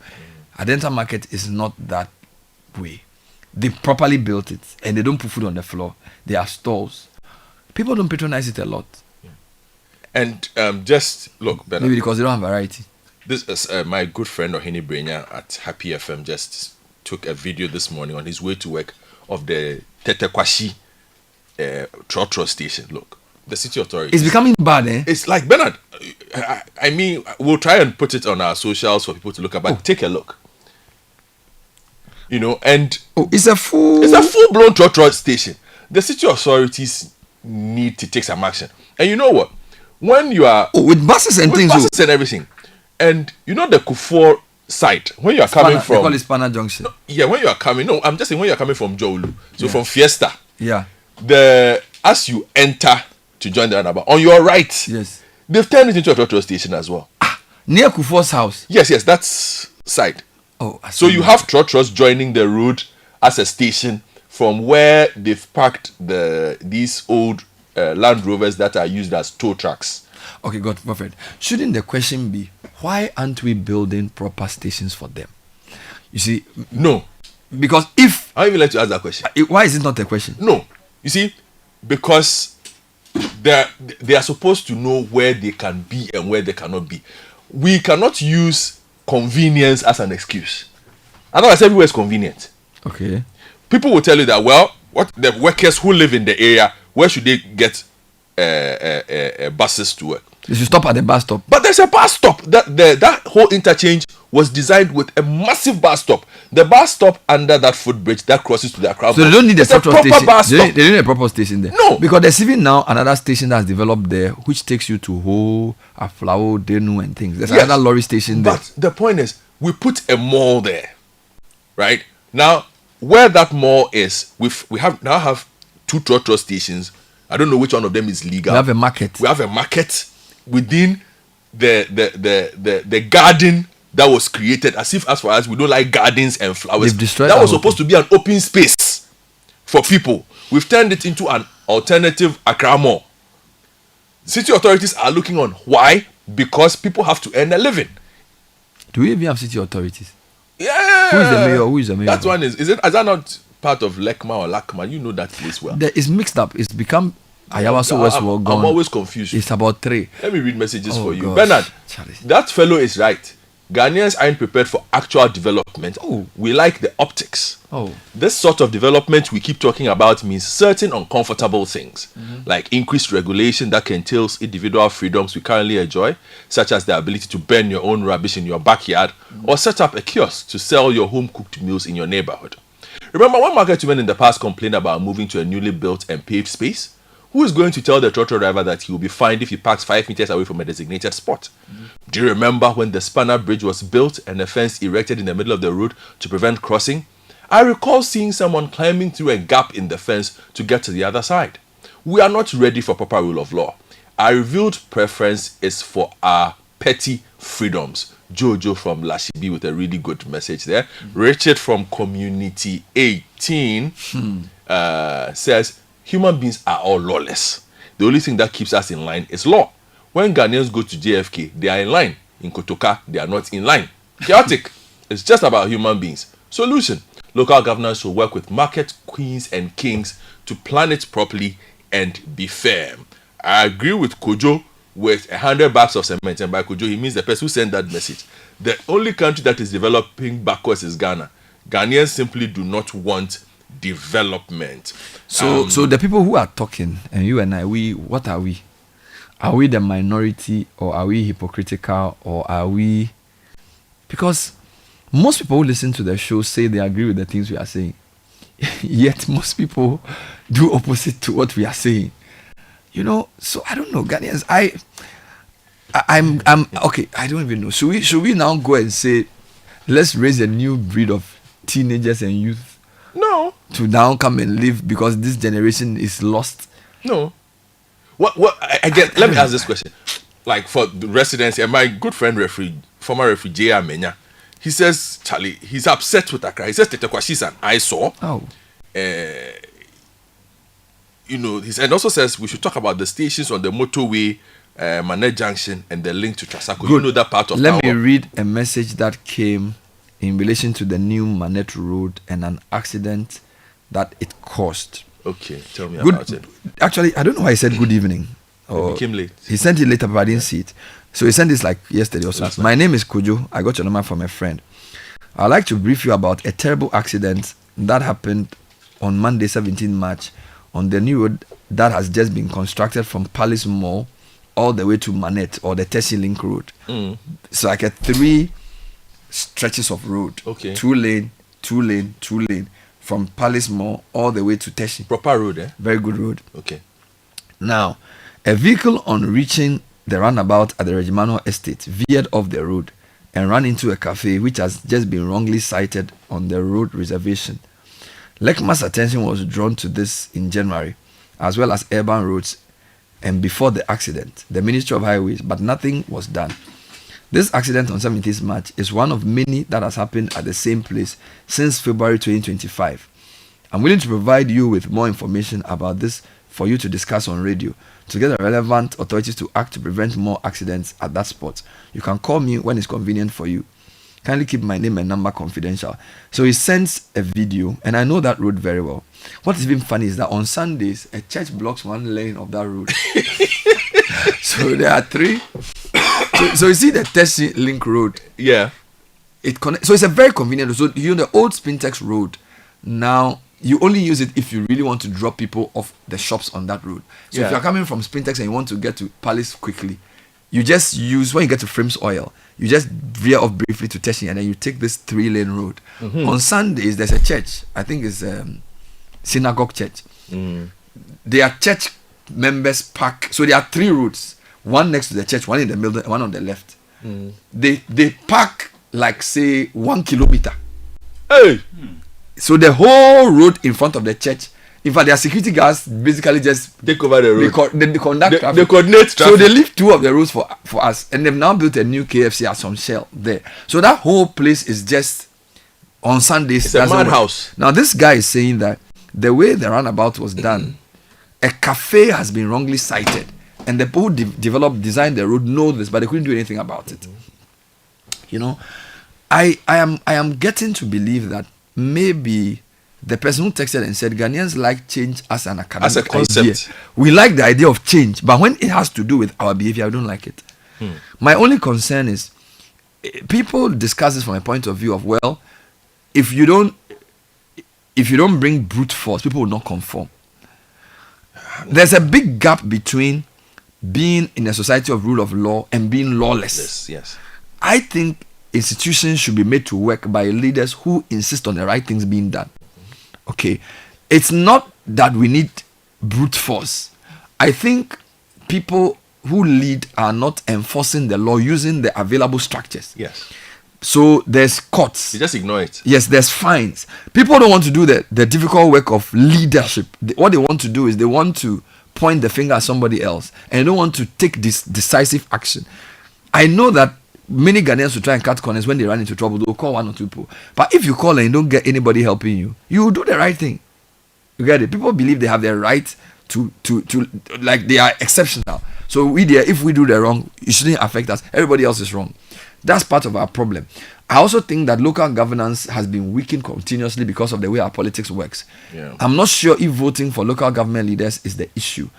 Adenta Market is not that way. They properly built it and they don't put food on the floor. They are stalls. People don't patronize it a lot.
And just look, Bernard,
maybe because they don't have variety.
This is my good friend Ohini Brenya at Happy FM just took a video this morning on his way to work of the Tetekwashi Trotro station. Look, the city authority.
It's becoming bad, eh?
It's like, Bernard, I mean, we'll try and put it on our socials for people to look at, but take a look. And
it's a
full-blown Trotro station. The city authorities need to take some action. And you know what? When you are
with buses and things,
and everything, and the Kufuor site, when you are coming from,
they call it Spanner Junction.
When you are coming, I'm just saying when you are coming from Jolu, so from Fiesta, as you enter to join the roundabout, on your right,
yes,
they've turned it into a petrol station as well.
Near Kufuor's house.
Yes, that's side.
Oh,
so you have trotros joining the road as a station from where they've parked these old Land Rovers that are used as tow trucks.
Okay, good, perfect. Shouldn't the question be, why aren't we building proper stations for them? You see,
no,
because if
I even like to ask that question.
Why is it not a question?
No, you see, because they are supposed to know where they can be and where they cannot be. We cannot use convenience as an excuse. Otherwise, everywhere is convenient.
Okay.
People will tell you that, what the workers who live in the area, where should they get buses to work?
They should stop at the bus stop.
But there's a bus stop. That whole interchange was designed with a massive bus stop. The bus stop under that footbridge that crosses to the Accra.
So they don't need a proper station.
Bus stop.
They don't need a proper station there.
No,
because there's even now another station that's developed there, which takes you to Ho, Aflao, Denu, and things. There's another lorry station there.
But the point is, we put a mall there, right? Now, where that mall is, we now have two trotro stations. I don't know which one of them is legal.
We have a market.
We have a market within the garden that was created, as far as we don't like gardens and flowers. That was supposed to be an open space for people. We've turned it into an alternative Accra mall. City authorities are looking on. Why? Because people have to earn a living.
Do we even have city authorities?
Yeah.
Who is the mayor? Who is the mayor?
That one is that not part of Lekma or Lakma? You know that place well.
It's mixed up. It's become Ayawaso Westward.
I'm always confused.
It's about 3.
Let me read messages for you.
gosh.
Bernard,
Charlie.
that fellow is right. Ghanaians aren't prepared for actual development.
Oh.
We like the optics.
Oh.
This sort of development we keep talking about means certain uncomfortable things, like increased regulation that entails individual freedoms we currently enjoy, such as the ability to burn your own rubbish in your backyard or set up a kiosk to sell your home-cooked meals in your neighborhood. Remember when market women in the past complained about moving to a newly built and paved space? Who is going to tell the trotro driver that he will be fined if he parks 5 meters away from a designated spot? Do you remember when the spanner bridge was built and a fence erected in the middle of the road to prevent crossing? I recall seeing someone climbing through a gap in the fence to get to the other side. We are not ready for proper rule of law. Our revealed preference is for our petty freedoms. Jojo from Lashibi with a really good message there. Richard from Community 18 says, human beings are all lawless. The only thing that keeps us in line is law. When Ghanaians go to JFK, they are in line. In Kotoka, they are not in line. Chaotic. It's just about human beings. Solution. Local governance should work with market queens and kings to plan it properly and be fair. I agree with Kojo with 100 bags of cement. And by Kojo, he means the person who sent that message. The only country that is developing backwards is Ghana. Ghanaians simply do not want development.
So the people who are talking, and you and I, what are we? Are we the minority, or are we hypocritical, or are we? Because most people who listen to the show say they agree with the things we are saying, yet most people do opposite to what we are saying. You know, so I don't know, Ghanaians. I'm okay. I don't even know. Should we now go and say, let's raise a new breed of teenagers and youth?
No.
To now come and live because this generation is lost.
No. What I get, let me ask this question. Like for the residents, and my good friend former refugee Amenya, he says, Charlie, he's upset with Accra. He says Tetekwashis an eyesore.
Oh.
You know, and also says we should talk about the stations on the motorway, Manet Junction, and the link to Trasako.
Good.
You know that part of
Let
town.
me read a message that came in relation to the new Manet Road and an accident that it caused.
Okay, tell me about it.
Actually, I don't know why he said good evening.
It became late.
He sent it later, but I didn't see it. So he sent this like yesterday also.
Last night.
My name is Kojo. I got your number from a friend. I'd like to brief you about a terrible accident that happened on Monday, 17 March, on the new road that has just been constructed from Palace Mall all the way to Manet, or the Tessie Link Road. It's like a 3 stretches of road.
Okay.
2 lane, 2 lane, 2 lane, from Palace Mall all the way to Tessie.
Proper road, eh?
Very good road.
Okay.
Now, a vehicle on reaching the roundabout at the Regimano Estate veered off the road and ran into a cafe which has just been wrongly sited on the road reservation. Lekma's attention was drawn to this in January, as well as urban roads, and before the accident, the Ministry of Highways, but nothing was done. This accident on 17th March is one of many that has happened at the same place since February 2025. I'm willing to provide you with more information about this for you to discuss on radio, to get the relevant authorities to act to prevent more accidents at that spot. You can call me when it's convenient for you. Kindly keep my name and number confidential. So he sends a video, and I know that road very well. What is even funny is that on Sundays, a church blocks 1 lane of that road. So there are 3. So you see the Tessie Link Road.
Yeah.
So it's a very convenient road. So you know the old Spintex Road. Now you only use it if you really want to drop people off the shops on that road. So if you're coming from Spintex and you want to get to Palace quickly, you just use, when you get to Frames Oil, you just veer off briefly to Tessie, and then you take this 3-lane road. On Sundays, there's a church. I think it's Synagogue Church. Their church members park. So there are 3 roads. One next to the church, one in the middle, one on the left. They park like, say, 1 kilometer.
Hey!
So the whole road in front of the church, in fact, their security guards basically just
take over the road.
They conduct traffic.
They coordinate traffic.
So they leave 2 of the roads for us, and they've now built a new KFC at some shell there. So that whole place is just on Sundays.
It's a madhouse.
Now this guy is saying that the way the roundabout was done, a cafe has been wrongly sited And the people who designed the road know this, but they couldn't do anything about it. You know, I am getting to believe that maybe the person who texted and said Ghanaians like change as an academic
as a concept.
idea. We like the idea of change, but when it has to do with our behavior, I don't like it. My only concern is people discuss this from a point of view of, well, if you don't bring brute force, people will not conform. There's a big gap between being in a society of rule of law and being lawless.
Yes.
I think institutions should be made to work by leaders who insist on the right things being done. Okay, it's not that we need brute force. I think people who lead are not enforcing the law using the available structures.
Yes.
So there's courts.
You just ignore it.
Yes, there's fines. People don't want to do the difficult work of leadership. What they want to do is they want to point the finger at somebody else and they don't want to take this decisive action. I know that many Ghanaians will try and cut corners when they run into trouble. They'll call one or two people. But if you call and you don't get anybody helping you, you will do the right thing. You get it? People believe they have the right to like they are exceptional. So if we do the wrong, it shouldn't affect us. Everybody else is wrong. That's part of our problem. I also think that local governance has been weakened continuously because of the way our politics works.
Yeah.
I'm not sure if voting for local government leaders is the issue.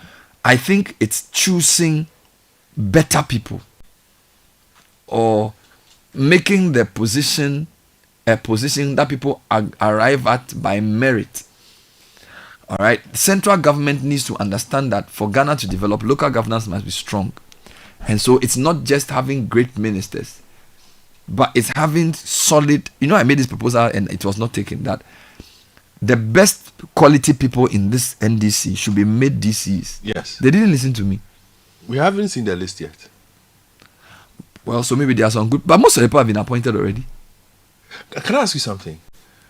I think it's choosing better people or making the position a position that people arrive at by merit. All right. Central government needs to understand that for Ghana to develop, local governance must be strong. And so it's not just having great ministers, but it's having solid. I made this proposal and it was not taken, that the best quality people in this NDC should be made DCs.
Yes.
They didn't listen to me.
We haven't seen the list yet.
Well, so maybe there are some good, but most of the people have been appointed already.
Can I ask you something?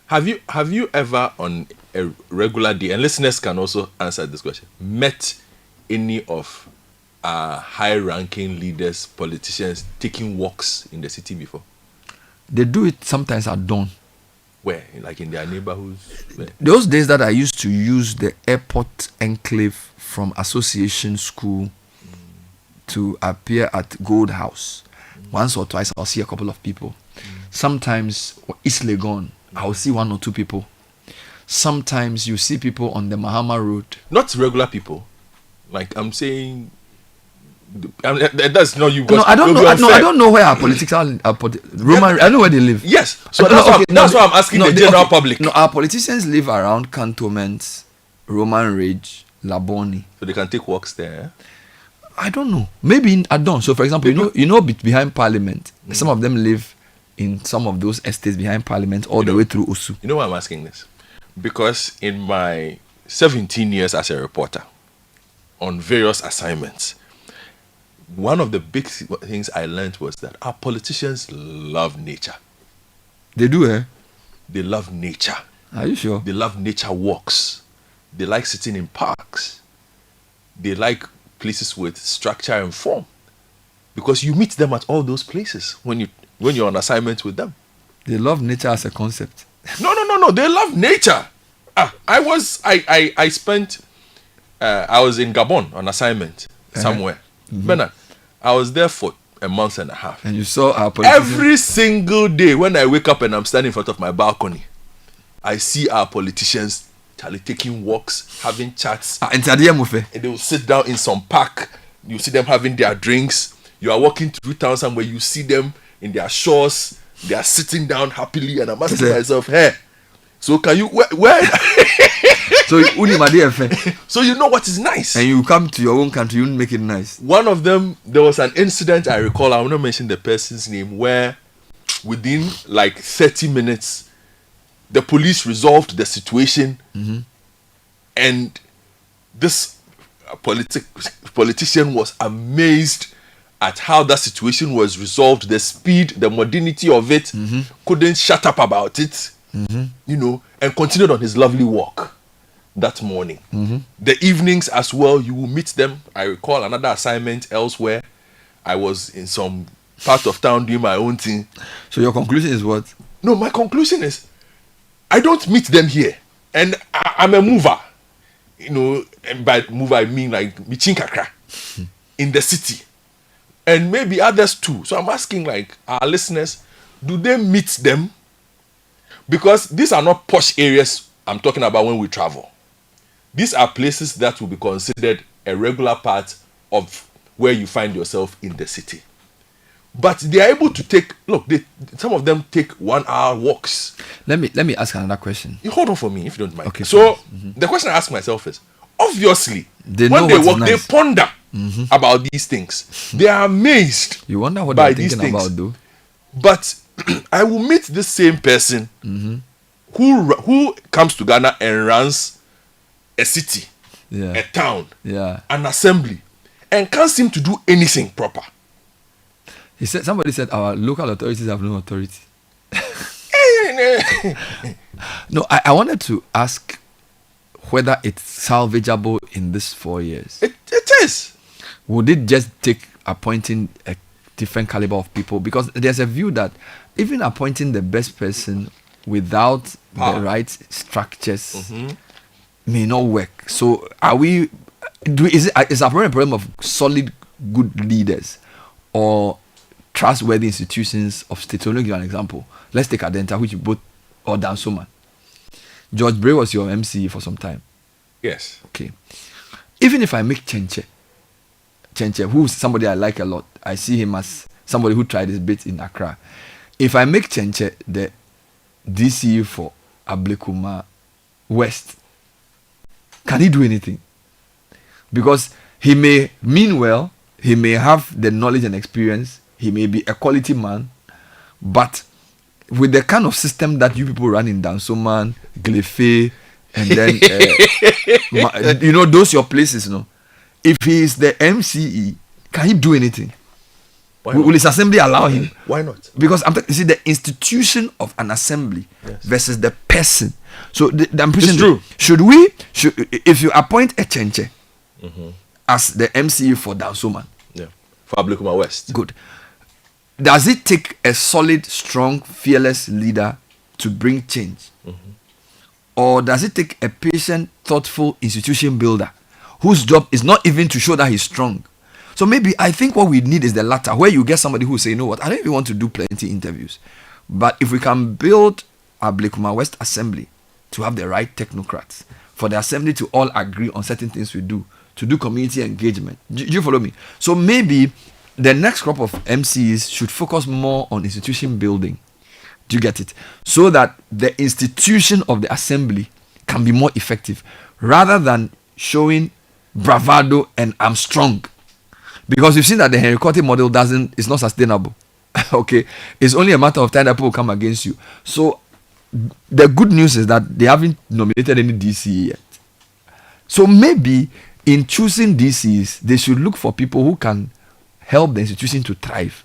Have you ever on a regular day, and listeners can also answer this question, met any of high-ranking leaders, politicians taking walks in the city before?
They do it sometimes at dawn.
Where? Like in their neighborhoods? Where?
Those days that I used to use the airport enclave from Association School to appear at Gold House, once or twice I'll see a couple of people. Sometimes East Legon, I'll see one or two people. Sometimes you see people on the Mahama Road.
Not regular people. Like I'm saying, that's not you.
No, I don't know. I don't know where our political Roman. I know where they live.
Yes, so that's why I'm asking the general public.
No, our politicians live around cantonments, Roman Ridge, Laboni.
So they can take walks there.
I don't know. Maybe in Adon. So, for example, behind Parliament, some of them live in some of those estates behind Parliament all the way through Osu.
You know why I'm asking this? Because in my 17 years as a reporter, on various assignments, one of the big things I learned was that our politicians love nature.
They do, eh?
They love nature.
Are you sure?
They love nature walks. They like sitting in parks. They like places with structure and form. Because you meet them at all those places when you're on assignment with them.
They love nature as a concept.
No. They love nature. I was in Gabon on assignment somewhere. Bernard, I was there for a month and a half.
And you saw our politicians?
Every single day when I wake up and I'm standing in front of my balcony, I see our politicians taking walks, having chats. And they will sit down in some park. You see them having their drinks. You are walking through town somewhere, you see them in their shorts. They are sitting down happily, and I'm asking myself, hey, so can you where?
So
you know what is nice,
and you come to your own country, you make it nice.
One of them, there was an incident I recall. I will not mention the person's name, where within like 30 minutes, the police resolved the situation, and this politician was amazed at how that situation was resolved, the speed, the modernity of it, couldn't shut up about it, and continued on his lovely walk that morning. The evenings as well, you will meet them. I recall another assignment elsewhere. I was in some part of town doing my own thing.
So your conclusion is what?
No, my conclusion is, I don't meet them here. And I'm a mover. And by mover, I mean like Michinkakra. in the city, and maybe others too. So I'm asking, like, our listeners, do they meet them? Because these are not posh areas I'm talking about when we travel. These are places that will be considered a regular part of where you find yourself in the city. But they are able to take, some of them take 1 hour walks.
Let me ask another question.
You hold on for me if you don't mind.
Okay.
So the question I ask myself is, obviously,
They
when
know
they
what is
walk,
nice.
they ponder about these things. They are amazed.
You wonder what
by
they're
these
thinking
things.
about, though.
But I will meet this same person who comes to Ghana and runs a city, a town, an assembly, and can't seem to do anything proper.
Somebody said our local authorities have no authority. No, I wanted to ask whether it's salvageable in these 4 years.
It is.
Would it just take appointing a different caliber of people? Because there's a view that even appointing the best person without the right structures may not work. So is our problem of solid good leaders or trustworthy institutions of state? So let me give you an example. Let's take Adenta, which you both, or Dansoma. George Bray was your MC for some time.
Yes.
Okay. Even if I make Chenche, who's somebody I like a lot, I see him as somebody who tried his bit in Accra. If I make Chenche the DCE for Ablekuma West, can he do anything? Because he may mean well, he may have the knowledge and experience, he may be a quality man, but with the kind of system that you people run in Dansoman, Glefe, and then those your places, if he is the MCE, can he do anything? Will his assembly allow him?
Why not?
Because you see, the institution of an assembly versus the person. So I'm pushing.
True.
If you appoint a Chenche as the MCE for Dansoman,
for Ablekuma West,
good. Does it take a solid, strong, fearless leader to bring change? Or does it take a patient, thoughtful institution builder whose job is not even to show that he's strong? So maybe I think what we need is the latter, where you get somebody who say, you know what, I don't even want to do plenty interviews. But if we can build Ablekuma West Assembly to have the right technocrats, for the assembly to all agree on certain things we do, to do community engagement. Do you follow me? So maybe the next crop of MCs should focus more on institution building. Do you get it? So that the institution of the assembly can be more effective rather than showing bravado and I'm strong. Because you've seen that the Henry Cote model is not sustainable. Okay? It's only a matter of time that people will come against you. So the good news is that they haven't nominated any DCE yet. So maybe in choosing DCs, they should look for people who can help the institution to thrive,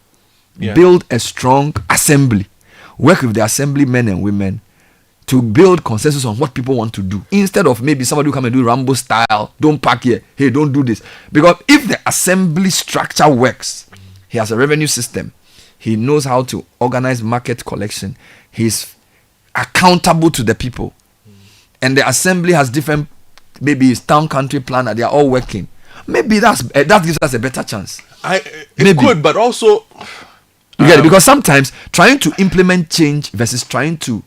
build a strong assembly, work with the assembly men and women to build consensus on what people want to do, instead of maybe somebody who come and do Rambo style, don't park here, hey, don't do this. Because if the assembly structure works, he has a revenue system, he knows how to organize market collection, he's accountable to the people, and the assembly has different, maybe his town country planner, they are all working. Maybe that gives us a better chance.
It could, but also
you get it? Because sometimes trying to implement change versus trying to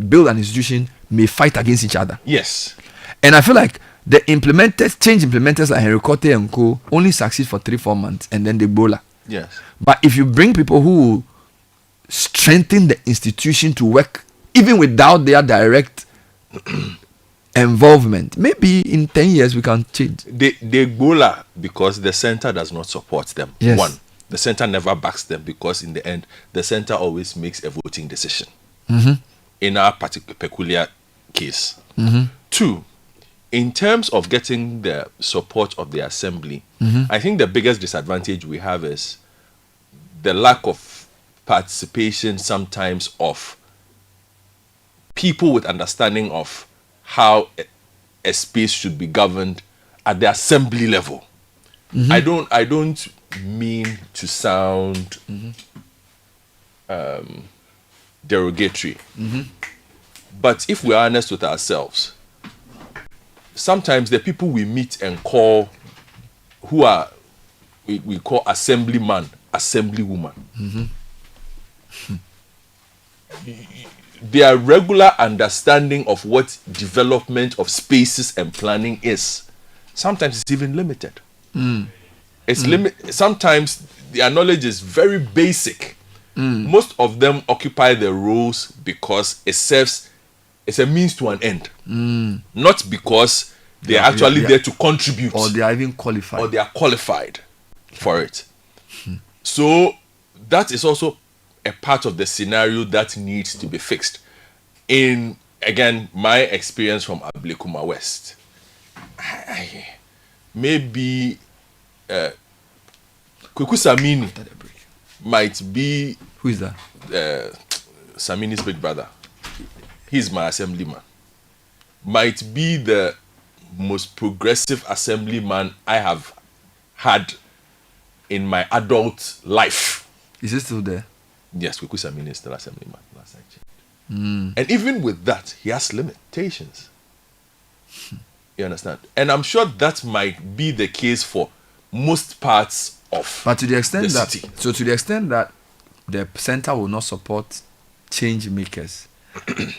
build an institution may fight against each other.
Yes.
And I feel like the change implementers like Henry Cote and Co. only succeed for 3-4 months and then they bola.
Yes.
But if you bring people who strengthen the institution to work even without their direct involvement, maybe in 10 years we can change.
They bola because the center does not support them.
Yes.
One, the center never backs them because in the end, the center always makes a voting decision. In our peculiar case. 2, in terms of getting the support of the assembly, I think the biggest disadvantage we have is the lack of participation sometimes of people with understanding of how a space should be governed at the assembly level. I don't mean to sound derogatory, but if we're honest with ourselves, sometimes the people we meet and call who are we call assemblyman, assemblywoman. Their regular understanding of what development of spaces and planning is, sometimes it's even limited. Sometimes their knowledge is very basic. Most of them occupy the roles because it's a means to an end, not because they are actually there to contribute,
or they are even qualified,
or they are qualified for it. So that is also a part of the scenario that needs to be fixed. In, again, my experience from Ablekuma West, maybe Kuku Samini might be...
Who is that?
Samini's big brother. He's my assemblyman. Might be the most progressive assemblyman I have had in my adult life.
Is he still there?
Yes, Kuku Samini is still assemblyman. Last I checked. And even with that, he has limitations. You understand? And I'm sure that might be the case for most parts of
But to the extent
the
that,
city.
so to the extent that the center will not support change makers,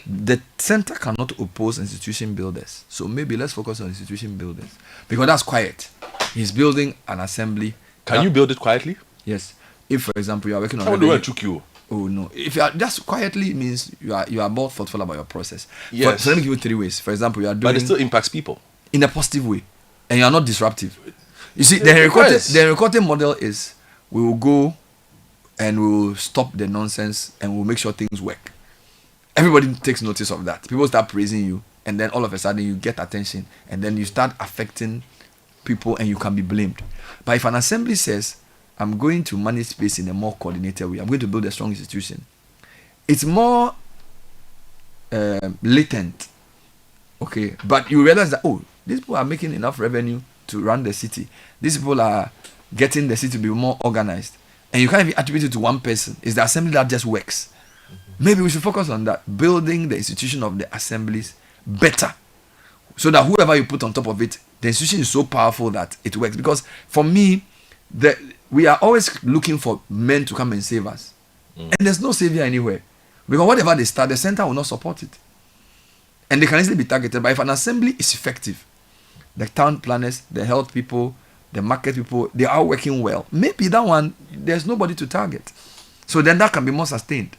the center cannot oppose institution builders. So maybe let's focus on institution builders, because that's quiet. He's building an assembly.
Can you build it quietly?
Yes. If, for example, you are working on...
How do I took you?
Oh no! If you are just quietly, means you are more thoughtful about your process.
Yes.
So let me give you 3 ways. For example, you are doing
But it still impacts people.
in a positive way, and you are not disruptive. You see, the
Yes.
recording model is we will go and we will stop the nonsense and we'll make sure things work. Everybody takes notice of that. People start praising you, and then all of a sudden you get attention, and then you start affecting people, and you can be blamed. But if an assembly says, I'm going to manage space in a more coordinated way, I'm going to build a strong institution, it's more latent. Okay, but you realize that, oh, these people are making enough revenue to run the city. These people are getting the city to be more organized. And you can't even attribute it to one person. It's the assembly that just works. Maybe we should focus on that, building the institution of the assemblies better, so that whoever you put on top of it, the institution is so powerful that it works. Because for me, we are always looking for men to come and save us. And there's no savior anywhere. Because whatever they start, the center will not support it. And they can easily be targeted. But if an assembly is effective, the town planners, the health people, the market people, they are working well. Maybe that one, there's nobody to target. So then that can be more sustained.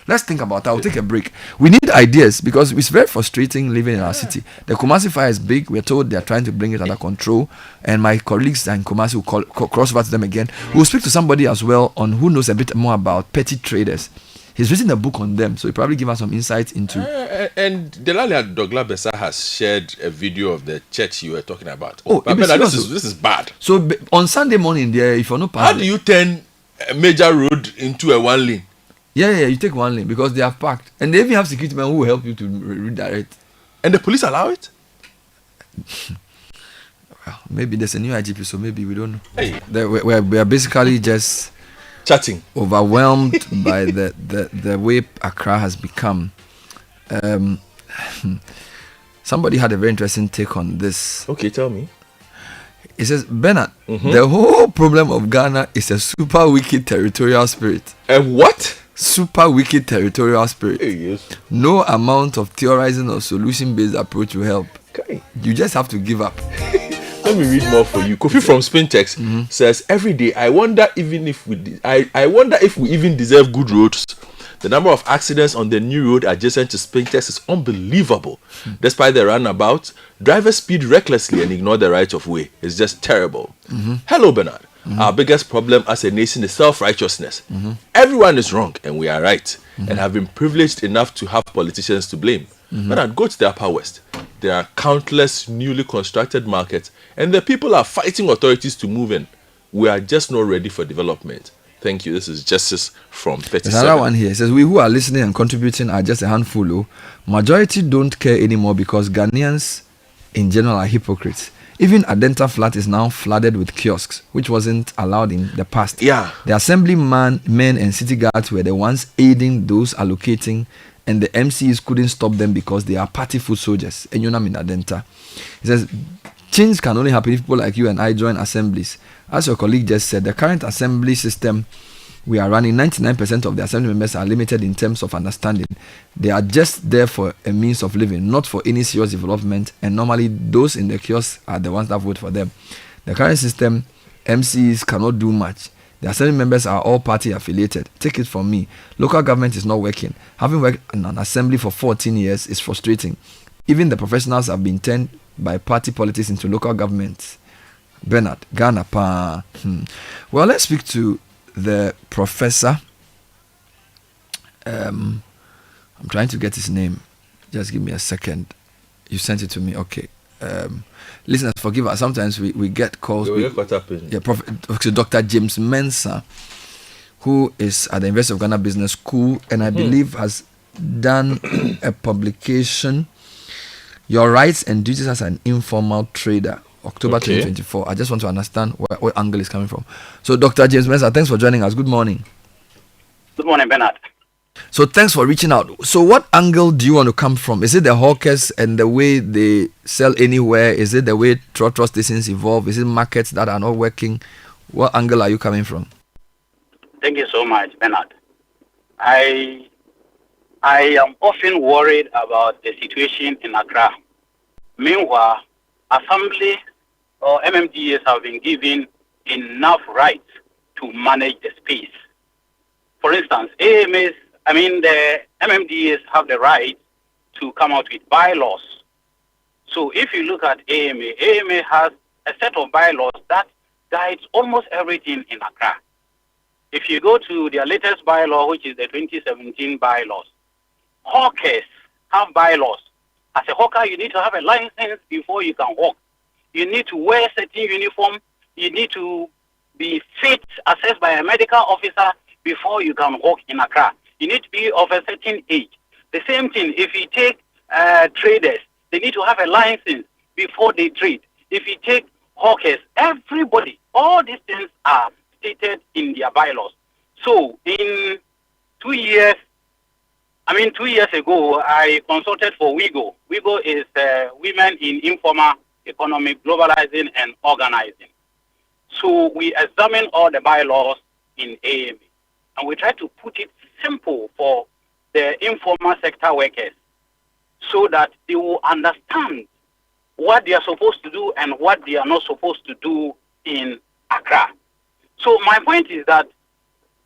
Let's think about that. I'll take a break. We need ideas, because it's very frustrating living in our city. The Kumasi fire is big. We're told they're trying to bring it under control. And my colleagues in Kumasi will cross over to them again. We'll speak to somebody as well on who knows a bit more about petty traders. He's written a book on them, so he'll probably give us some insight into...
And Delali Dogla Besa has shared a video of the church you were talking about.
Oh,
but this is bad.
So on Sunday morning there, if you're not...
How do you turn a major road into a one lane?
Yeah, you take one lane because they have parked. And they even have security men who will help you to redirect.
And the police allow it?
Well, maybe there's a new IGP, so maybe we don't know.
Hey.
We are basically just...
chatting.
Overwhelmed by the way Accra has become. Somebody had a very interesting take on this.
Okay, tell me.
It says, Bernard, the whole problem of Ghana is a super wicked territorial spirit.
A what?
Super wicked territorial spirit.
Yes.
No amount of theorizing or solution-based approach will help.
Okay.
You just have to give up.
Let me read more for you. Kofi from Spintex says, every day I wonder if we even deserve good roads. The number of accidents on the new road adjacent to Spintex is unbelievable. Despite the runabout, drivers speed recklessly and ignore the right of way. It's just terrible. Hello, Bernard. Our biggest problem as a nation is self-righteousness. Everyone is wrong and we are right, and have been privileged enough to have politicians to blame. Bernard, go to the Upper West. There are countless newly constructed markets, and the people are fighting authorities to move in. We are just not ready for development. Thank you. This is Justice from 37.
There's another one here. It says, we who are listening and contributing are just a handful. Oh. Majority don't care anymore because Ghanaians in general are hypocrites. Even Adenta Flat is now flooded with kiosks, which wasn't allowed in the past.
Yeah.
The assemblymen and city guards were the ones aiding those allocating, and the MCs couldn't stop them because they are party foot soldiers. And you know in Adenta. It says, change can only happen if people like you and I join assemblies. As your colleague just said, the current assembly system we are running, 99% of the assembly members are limited in terms of understanding. They are just there for a means of living, not for any serious development, and normally those in the kiosk are the ones that vote for them. The current system, MCs cannot do much. The assembly members are all party affiliated. Take it from me, local government is not working. Having worked in an assembly for 14 years is frustrating. Even the professionals have been turned by party politics into local government. Bernard, Ghana pa. Well, let's speak to the professor. I'm trying to get his name. Just give me a second. You sent it to me. Okay. Listeners, forgive us. Sometimes we get calls.
We get caught up in.
Yeah, Dr. James Mensah, who is at the University of Ghana Business School, and I believe has done a publication, Your Rights and Duties as an Informal Trader, October 2024. I just want to understand where angle is coming from. So, Dr. James Mensah, thanks for joining us. Good morning.
Good morning, Bernard.
So, thanks for reaching out. So, what angle do you want to come from? Is it the hawkers and the way they sell anywhere? Is it the way trust stations evolve? Is it markets that are not working? What angle are you coming from?
Thank you so much, Bernard. I am often worried about the situation in Accra. Meanwhile, Assembly or MMDAs have been given enough rights to manage the space. For instance, the MMDAs have the right to come out with bylaws. So if you look at AMA has a set of bylaws that guides almost everything in Accra. If you go to their latest bylaw, which is the 2017 bylaws, hawkers have bylaws. As a hawker, you need to have a license before you can hawk. You need to wear certain uniform. You need to be fit, assessed by a medical officer before you can hawk in Accra. You need to be of a certain age. The same thing, if you take traders, they need to have a license before they trade. If you take hawkers, everybody, all these things are stated in their bylaws. So in 2 years ago, I consulted for WIGO. WIGO is Women in Informal Economic Globalizing and Organizing. So we examine all the bylaws in AMA, and we try to put it simple for the informal sector workers so that they will understand what they are supposed to do and what they are not supposed to do in Accra. So my point is that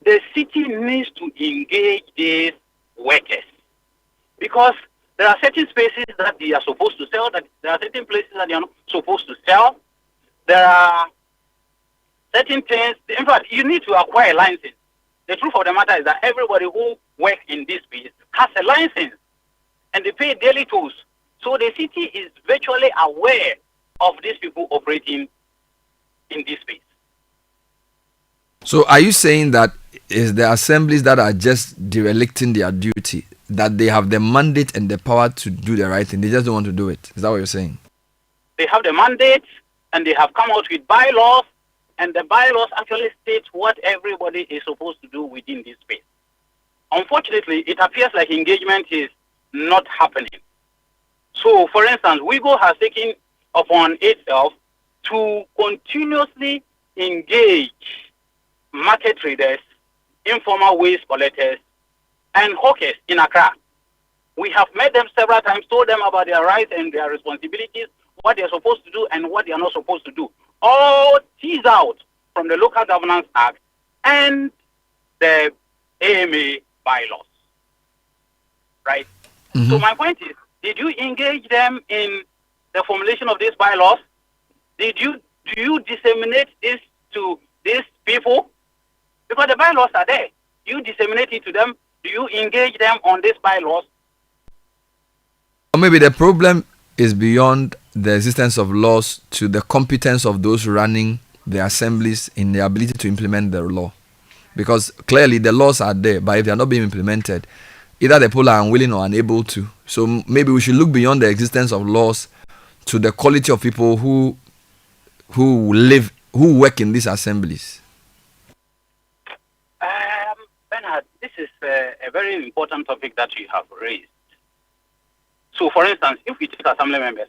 the city needs to engage these workers, because there are certain spaces that they are supposed to sell, that there are certain places that they are not supposed to sell. There are certain things. In fact, you need to acquire a license. The truth of the matter is that everybody who works in this space has a license, and they pay daily tolls. So the city is virtually aware of these people operating in this space.
So are you saying that is the assemblies that are just derelicting their duty, that they have the mandate and the power to do the right thing, they just don't want to do it? Is that what you're saying?
They have the mandate, and they have come out with bylaws, and the bylaws actually state what everybody is supposed to do within this space. Unfortunately, it appears like engagement is not happening. So, for instance, WIGO has taken upon itself to continuously engage market traders, informal waste collectors, and hawkers in Accra. We have met them several times, told them about their rights and their responsibilities, what they are supposed to do and what they are not supposed to do. All teased out from the Local Governance Act and the AMA bylaws. Right?
Mm-hmm.
So my point is, did you engage them in the formulation of these bylaws? Do you disseminate this to these people? Because the bylaws are there. You disseminate it to them. Do you engage them on these bylaws?
Or maybe the problem is beyond the existence of laws to the competence of those running the assemblies in their ability to implement the law. Because clearly the laws are there, but if they are not being implemented, either the people are unwilling or unable to. So maybe we should look beyond the existence of laws to the quality of people who work in these assemblies.
Bernard, this is a very important topic that you have raised. So, for instance, if we take assembly members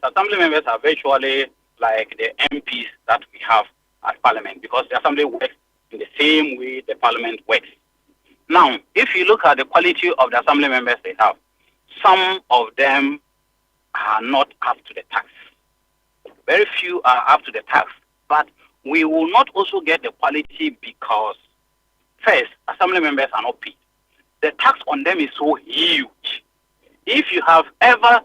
are virtually like the MPs that we have at Parliament, because the Assembly works in the same way the Parliament works. Now, if you look at the quality of the Assembly members they have, some of them are not up to the task. Very few are up to the task. But we will not also get the quality because, first, Assembly members are not paid. The tax on them is so huge. If you have ever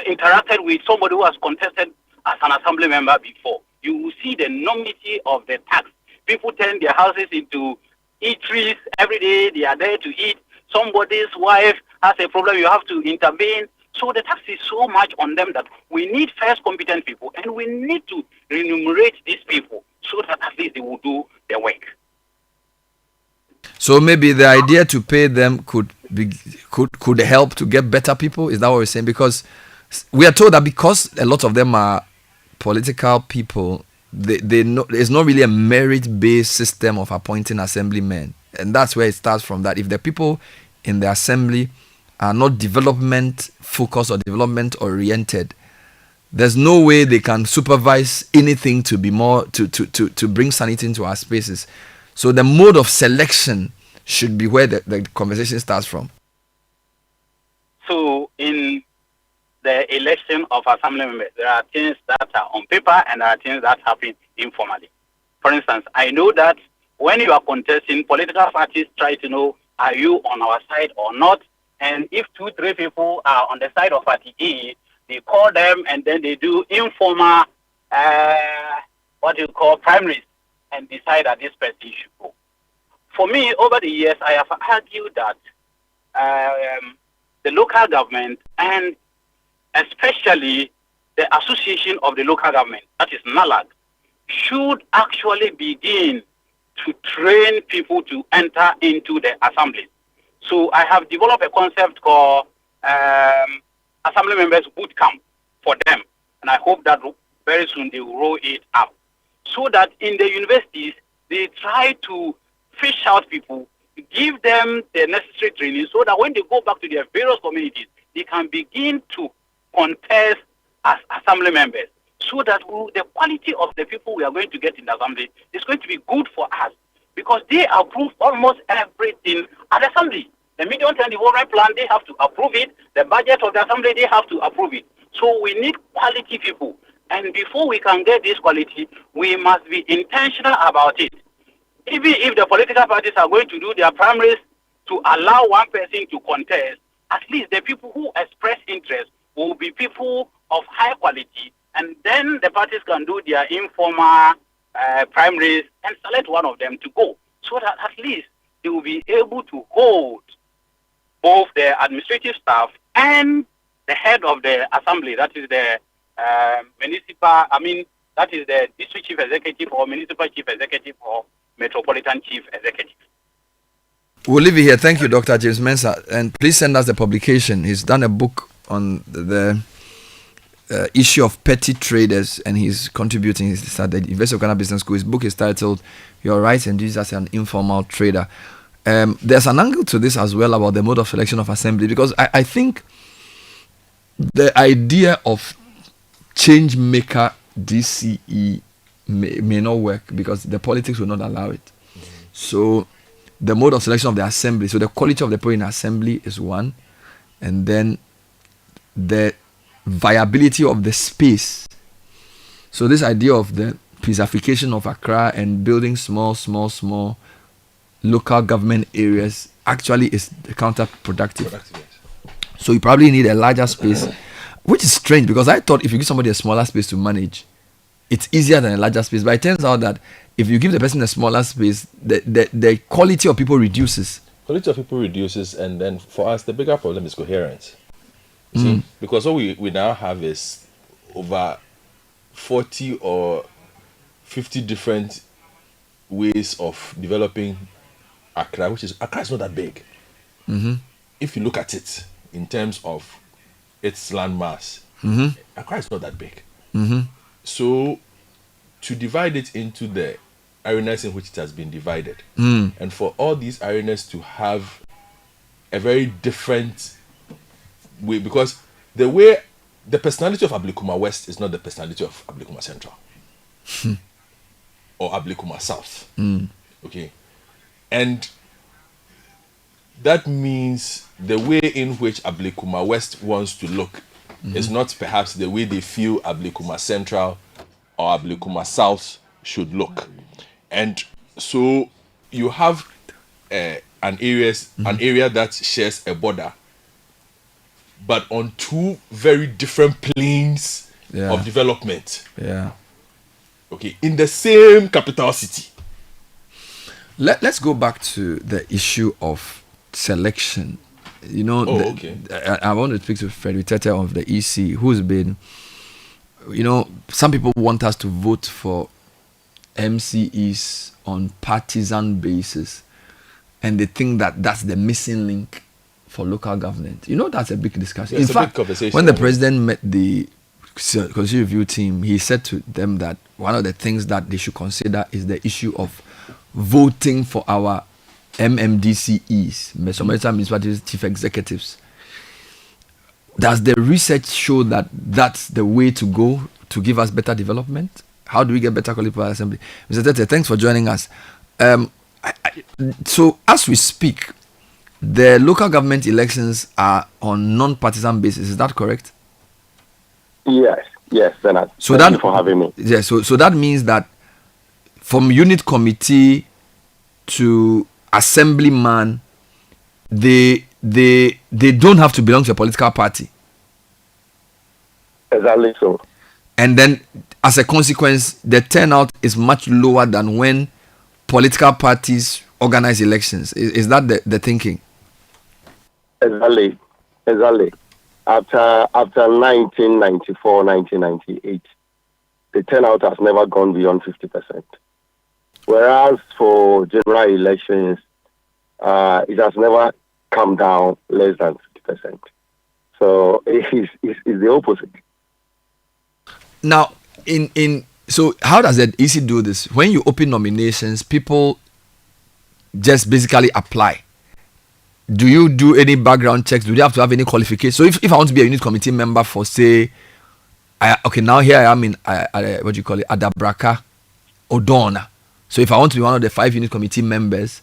interacted with somebody who has contested as an Assembly member before, you will see the enormity of the tax. People turn their houses into eateries every day. They are there to eat. Somebody's wife has a problem, you have to intervene. So the tax is so much on them that we need first competent people, and we need to remunerate these people so that at least they will do their work.
So maybe the idea to pay them could help to get better people. Is that what we're saying? Because we are told that because a lot of them are political people, they know it's not really a merit-based system of appointing assemblymen, and that's where it starts from. That if the people in the assembly are not development focused or development oriented, there's no way they can supervise anything to be more to bring sanity into our spaces. So the mode of selection should be where the conversation starts from.
So in the election of assembly members, there are things that are on paper and there are things that happen informally. For instance, I know that when you are contesting, political parties try to know, are you on our side or not? And if 2-3 people are on the side of party A, they call them and then they do informal, primaries, and decide that this person should go. For me, over the years, I have argued that the local government and especially the association of the local government, that is NALAG, should actually begin to train people to enter into the assembly. So I have developed a concept called Assembly Members Boot Camp for them. And I hope that very soon they will roll it out. So that in the universities, they try to fish out people, give them the necessary training so that when they go back to their various communities, they can begin to contest as assembly members. So that the quality of the people we are going to get in the assembly is going to be good for us. Because they approve almost everything at the assembly. The medium-term development plan, they have to approve it. The budget of the assembly, they have to approve it. So we need quality people. And before we can get this quality, we must be intentional about it. Even if the political parties are going to do their primaries to allow one person to contest, at least the people who express interest will be people of high quality. And then the parties can do their informal primaries and select one of them to go. So that at least they will be able to hold both the administrative staff and the head of the assembly, that is the that is the district chief executive or municipal chief executive or metropolitan chief executive.
We'll leave it here. Thank you, Dr. James Mensah. And please send us the publication. He's done a book on the issue of petty traders, and he's contributing. He's at the University of Ghana Business School. His book is titled Your Rights and Duties as an Informal Trader. There's an angle to this as well about the mode of selection of assembly, because I think the idea of change maker DCE may not work because the politics will not allow it. So the mode of selection of the assembly, so the quality of the people in assembly is one, and then the viability of the space. So this idea of the preservation of Accra and building small local government areas actually is counterproductive. So you probably need a larger space, which is strange because I thought if you give somebody a smaller space to manage, it's easier than a larger space. But it turns out that if you give the person a smaller space, the quality of people reduces.
Quality of people reduces, and then for us, the bigger problem is coherence. You see? Because what we now have is over 40 or 50 different ways of developing Accra, Accra is not that big. If you look at it in terms of its land mass, Accra is not that big. So to divide it into the arenas in which it has been divided, and for all these arenas to have a very different way, because the way the personality of Ablikuma West is not the personality of Ablikuma Central or Ablikuma South. Okay, and that means the way in which Ablikuma West wants to look is not perhaps the way they feel Ablikuma Central or Ablikuma South should look. And so you have an area that shares a border, but on two very different planes of development.
Yeah.
Okay, in the same capital city.
Let's go back to the issue of selection. You know,
okay.
I want to speak to Frederick Tete of the EC, who's been, you know, some people want us to vote for MCEs on partisan basis, and they think that that's the missing link for local government. You know, that's a big discussion.
It's
In
a big
fact,
conversation,
when the president met the Constitutional Review team, he said to them that one of the things that they should consider is the issue of voting for our MMDCEs, Metropolitan Municipal Chief Executives. Does the research show that that's the way to go to give us better development? How do we get better quality power assembly? Mr. Tete, thanks for joining us. So as we speak, the local government elections are on non-partisan basis. Is that correct?
Yes, Bernard.
So
Thank you for having me.
Yeah, so that means that from unit committee to assemblyman, they don't have to belong to a political party.
Exactly so.
And then as a consequence, the turnout is much lower than when political parties organize elections. Is that the thinking?
Exactly. After 1994, 1998, the turnout has never gone beyond 50%. Whereas for general elections, it has never come down less than 50%. So it's the opposite.
Now, so how does the EC do this? When you open nominations, people just basically apply. Do you do any background checks? Do they have to have any qualifications? So if I want to be a unit committee member for, say, now here I am in what do you call it, Adabraka, Odona. So if I want to be one of the 5 unit committee members,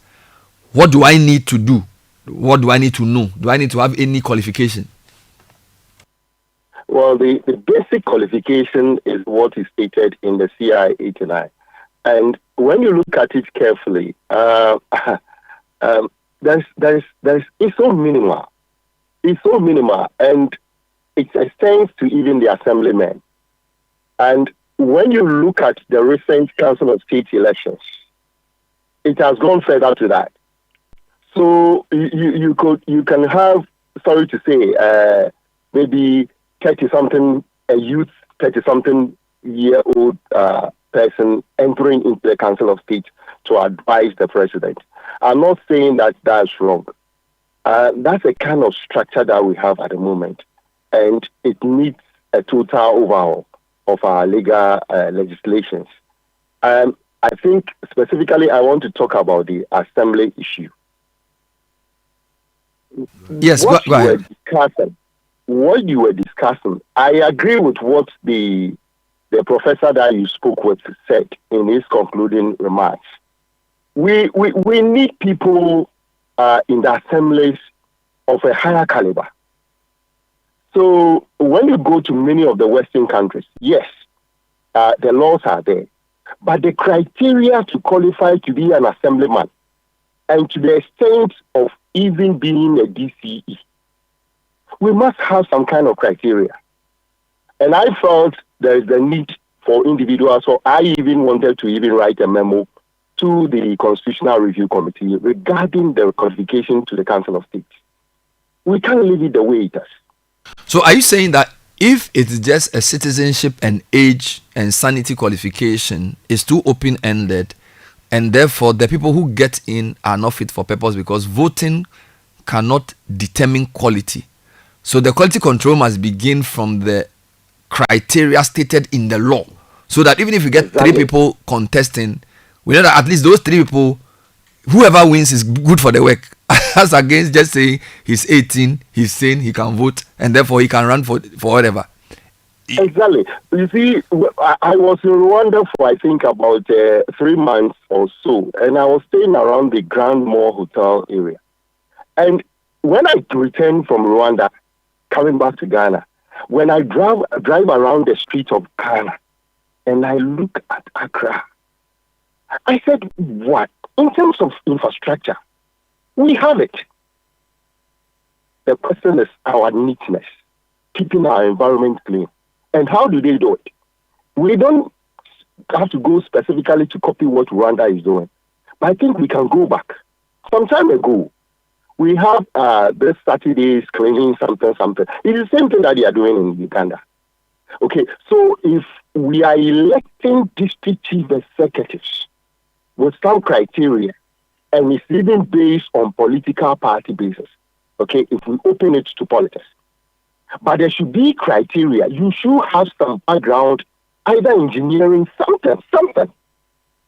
what do I need to do? What do I need to know? Do I need to have any qualification?
Well, the basic qualification is what is stated in the CI 89. And when you look at it carefully, it's so minimal. It's so minimal, and it extends to even the assemblymen. And when you look at the recent Council of State elections, it has gone further to that. So you can have, sorry to say, maybe 30-something, a youth 30-something-year-old person entering into the Council of State to advise the president. I'm not saying that that's wrong. That's a kind of structure that we have at the moment, and it needs a total overhaul of our legal legislations. I think specifically I want to talk about the assembly issue.
Yes, go ahead.
What you were discussing, I agree with what the professor that you spoke with said in his concluding remarks. We need people in the assemblies of a higher caliber. So when you go to many of the Western countries, yes, the laws are there, but the criteria to qualify to be an assemblyman and to the extent of even being a DCE, we must have some kind of criteria. And I felt there is the need for individuals, so I even wanted to even write a memo to the Constitutional Review Committee regarding the qualification to the Council of State. We can't leave it the way it is.
So are you saying that if it's just a citizenship and age and sanity qualification, it's too open-ended, and therefore the people who get in are not fit for purpose because voting cannot determine quality? So the quality control must begin from the criteria stated in the law, so that even if you get
Exactly.
3 people contesting, we know that at least those 3 people, whoever wins is good for the work. As against just saying he's 18, he's sane, he can vote, and therefore he can run for whatever.
Exactly. You see, I was in Rwanda for I think about 3 months or so, and I was staying around the Grand Mall Hotel area. And when I returned from Rwanda, coming back to Ghana, when I drive around the streets of Ghana, and I look at Accra, I said, "What? In terms of infrastructure, we have it. The question is our neatness, keeping our environment clean." And how do they do it? We don't have to go specifically to copy what Rwanda is doing. But I think we can go back. Some time ago, we have this Saturdays cleaning something. It's the same thing that they are doing in Uganda. Okay, so if we are electing district chief executives with some criteria, and it's even based on political party basis, okay, if we open it to politics, but there should be criteria. You should have some background, either engineering, something.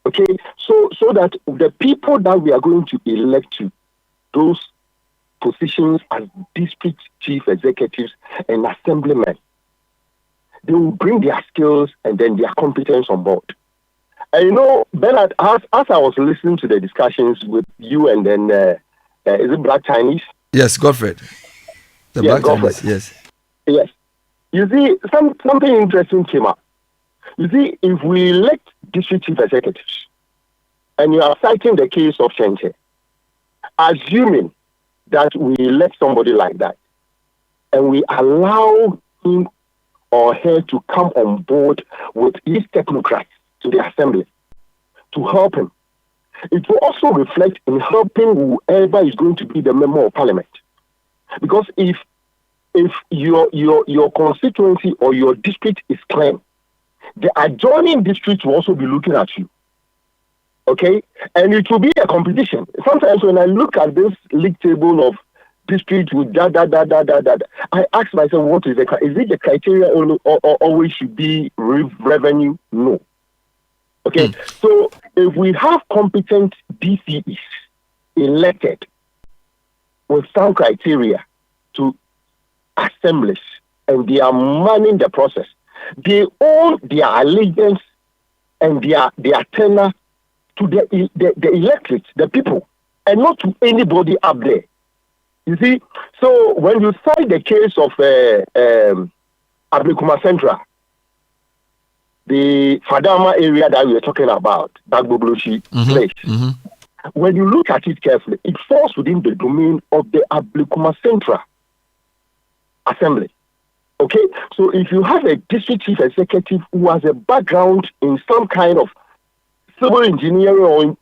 Okay, so that the people that we are going to elect to those positions as district chief executives and assemblymen, they will bring their skills and then their competence on board. And you know, Bernard, as I was listening to the discussions with you and then, is it Black Chinese?
Yes, Godfred. The
yeah,
Black
Godfred.
Chinese, yes.
Yes. You see, something interesting came up. You see, if we elect district chief executives, and you are citing the case of Shenche, assuming that we elect somebody like that, and we allow him or her to come on board with his technocrats to the assembly to help him, it will also reflect in helping whoever is going to be the member of parliament. Because if your constituency or your district is clean, the adjoining district will also be looking at you. Okay? And it will be a competition. Sometimes when I look at this league table of district with I ask myself, what is it the criteria or always should be revenue? No. Okay? So if we have competent DCEs elected with some criteria to assemblies, and they are manning the process, they own their allegiance and their tenor to the electorate, the people, and not to anybody up there. You see, so when you cite the case of Ablikuma Central, the Fadama area that we were talking about, Dagbobloshi place, when you look at it carefully, it falls within the domain of the Ablikuma Central Assembly. Okay, so if you have a district chief executive who has a background in some kind of civil engineering, or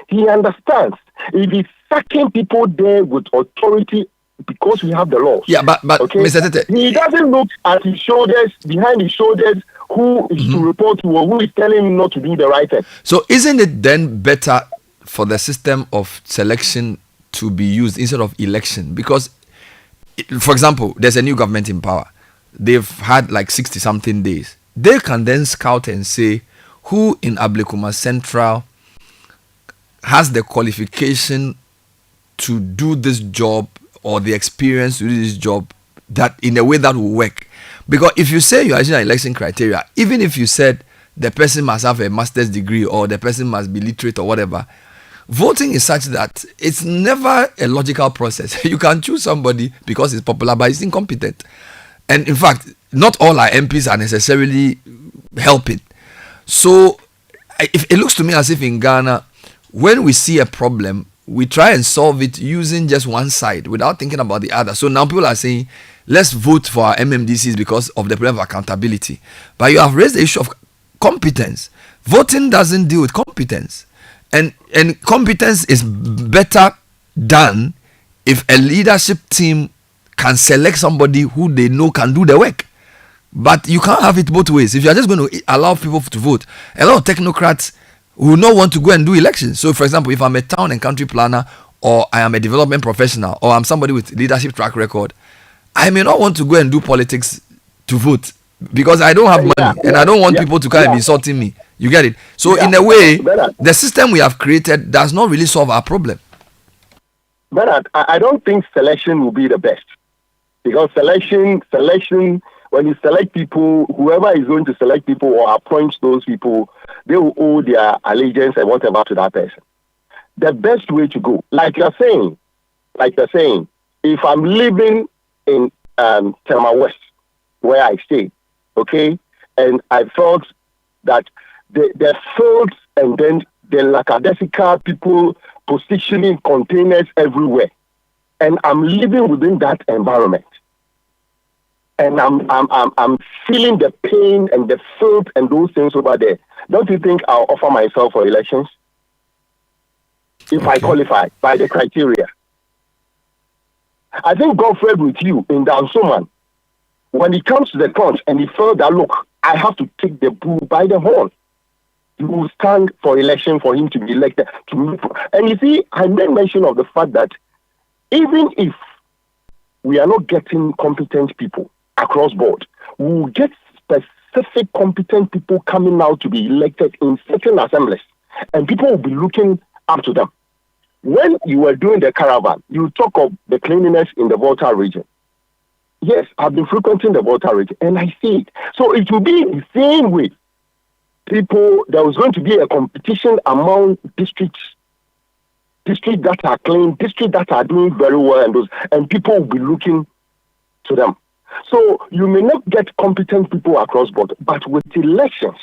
he understands if he's sacking people there with authority because we have the laws.
Yeah, but
okay?
Mr. Tete,
he doesn't look at his shoulders, behind his shoulders, who is to report to or who is telling him not to do the right thing.
So isn't it then better for the system of selection to be used instead of election? Because, for example, there's a new government in power. They've had like 60-something days. They can then scout and say who in Ablikuma Central has the qualification to do this job or the experience to do this job that in a way that will work. Because if you say you're actually an election criteria, even if you said the person must have a master's degree or the person must be literate or whatever, voting is such that it's never a logical process. You can choose somebody because it's popular, but it's incompetent. And in fact, not all our MPs are necessarily helping. So if it looks to me as if in Ghana, when we see a problem, we try and solve it using just one side without thinking about the other. So now people are saying, let's vote for our MMDCs because of the problem of accountability. But you have raised the issue of competence. Voting doesn't deal with competence. And competence is better done if a leadership team can select somebody who they know can do the work. But you can't have it both ways. If you are just going to allow people to vote, a lot of technocrats will not want to go and do elections. So, for example, if I'm a town and country planner, or I am a development professional, or I'm somebody with leadership track record, I may not want to go and do politics to vote because I don't have money and I don't want people to come and be insulting me. You get it? So, in a way, the system we have created does not really solve our problem.
But I don't think selection will be the best. Because selection, when you select people, whoever is going to select people or appoint those people, they will owe their allegiance and whatever to that person. The best way to go, like you're saying, if I'm living in Tema West, where I stay, okay, and I felt that the fields and then the lackadaisical people positioning containers everywhere, and I'm living within that environment, and I'm feeling the pain and the filth and those things over there. Don't you think I'll offer myself for elections if I qualify by the criteria? I think God fed with you in Dansoman. When it comes to the crunch and he felt that, look, I have to take the bull by the horn. You will stand for election for him to be elected. And you see, I made mention of the fact that even if we are not getting competent people across board, we will get specific competent people coming out to be elected in certain assemblies, and people will be looking up to them. When you were doing the caravan, you talk of the cleanliness in the Volta region. Yes, I've been frequenting the Volta region, and I see it. So it will be the same way. There was going to be a competition among districts that are clean, districts that are doing very well, and people will be looking to them. So you may not get competent people across board, but with elections,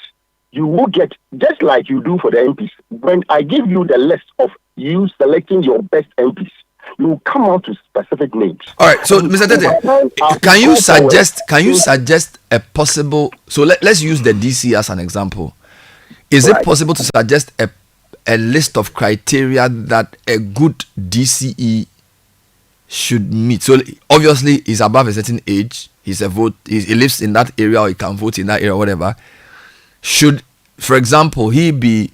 you will get, just like you do for the MPs. When I give you the list of you selecting your best MPs, you will come out with specific names.
All right, so Mr. Tete, can you suggest a possible, so let's use the DC as an example. Is it possible to suggest a list of criteria that a good DCE should meet? So obviously he's above a certain age, he lives in that area, or he can vote in that area, or whatever. Should, for example, he be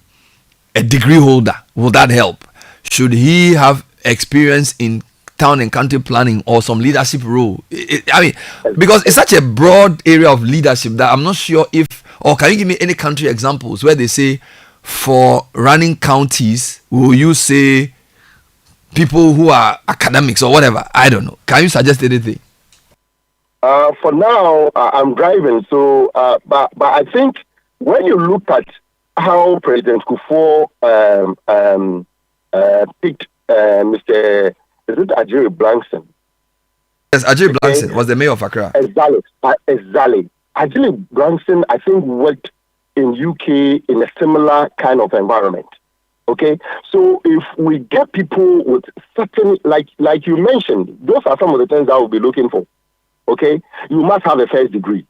a degree holder? Will that help? Should he have experience in town and country planning or some leadership role? Because it's such a broad area of leadership that I'm not sure if, or can you give me any country examples where they say for running counties, will you say people who are academics or whatever? I don't know. Can you suggest anything?
For now, I'm driving, so but I think when you look at how President Kufuor picked Mr. Is it Ajay Blankson?
Yes, Ajay Blankson was the mayor of Accra.
Exactly. Ajay Blankson, I think, worked in UK in a similar kind of environment. Okay, so if we get people with certain, like you mentioned, those are some of the things I will be looking for. Okay, you must have a first degree.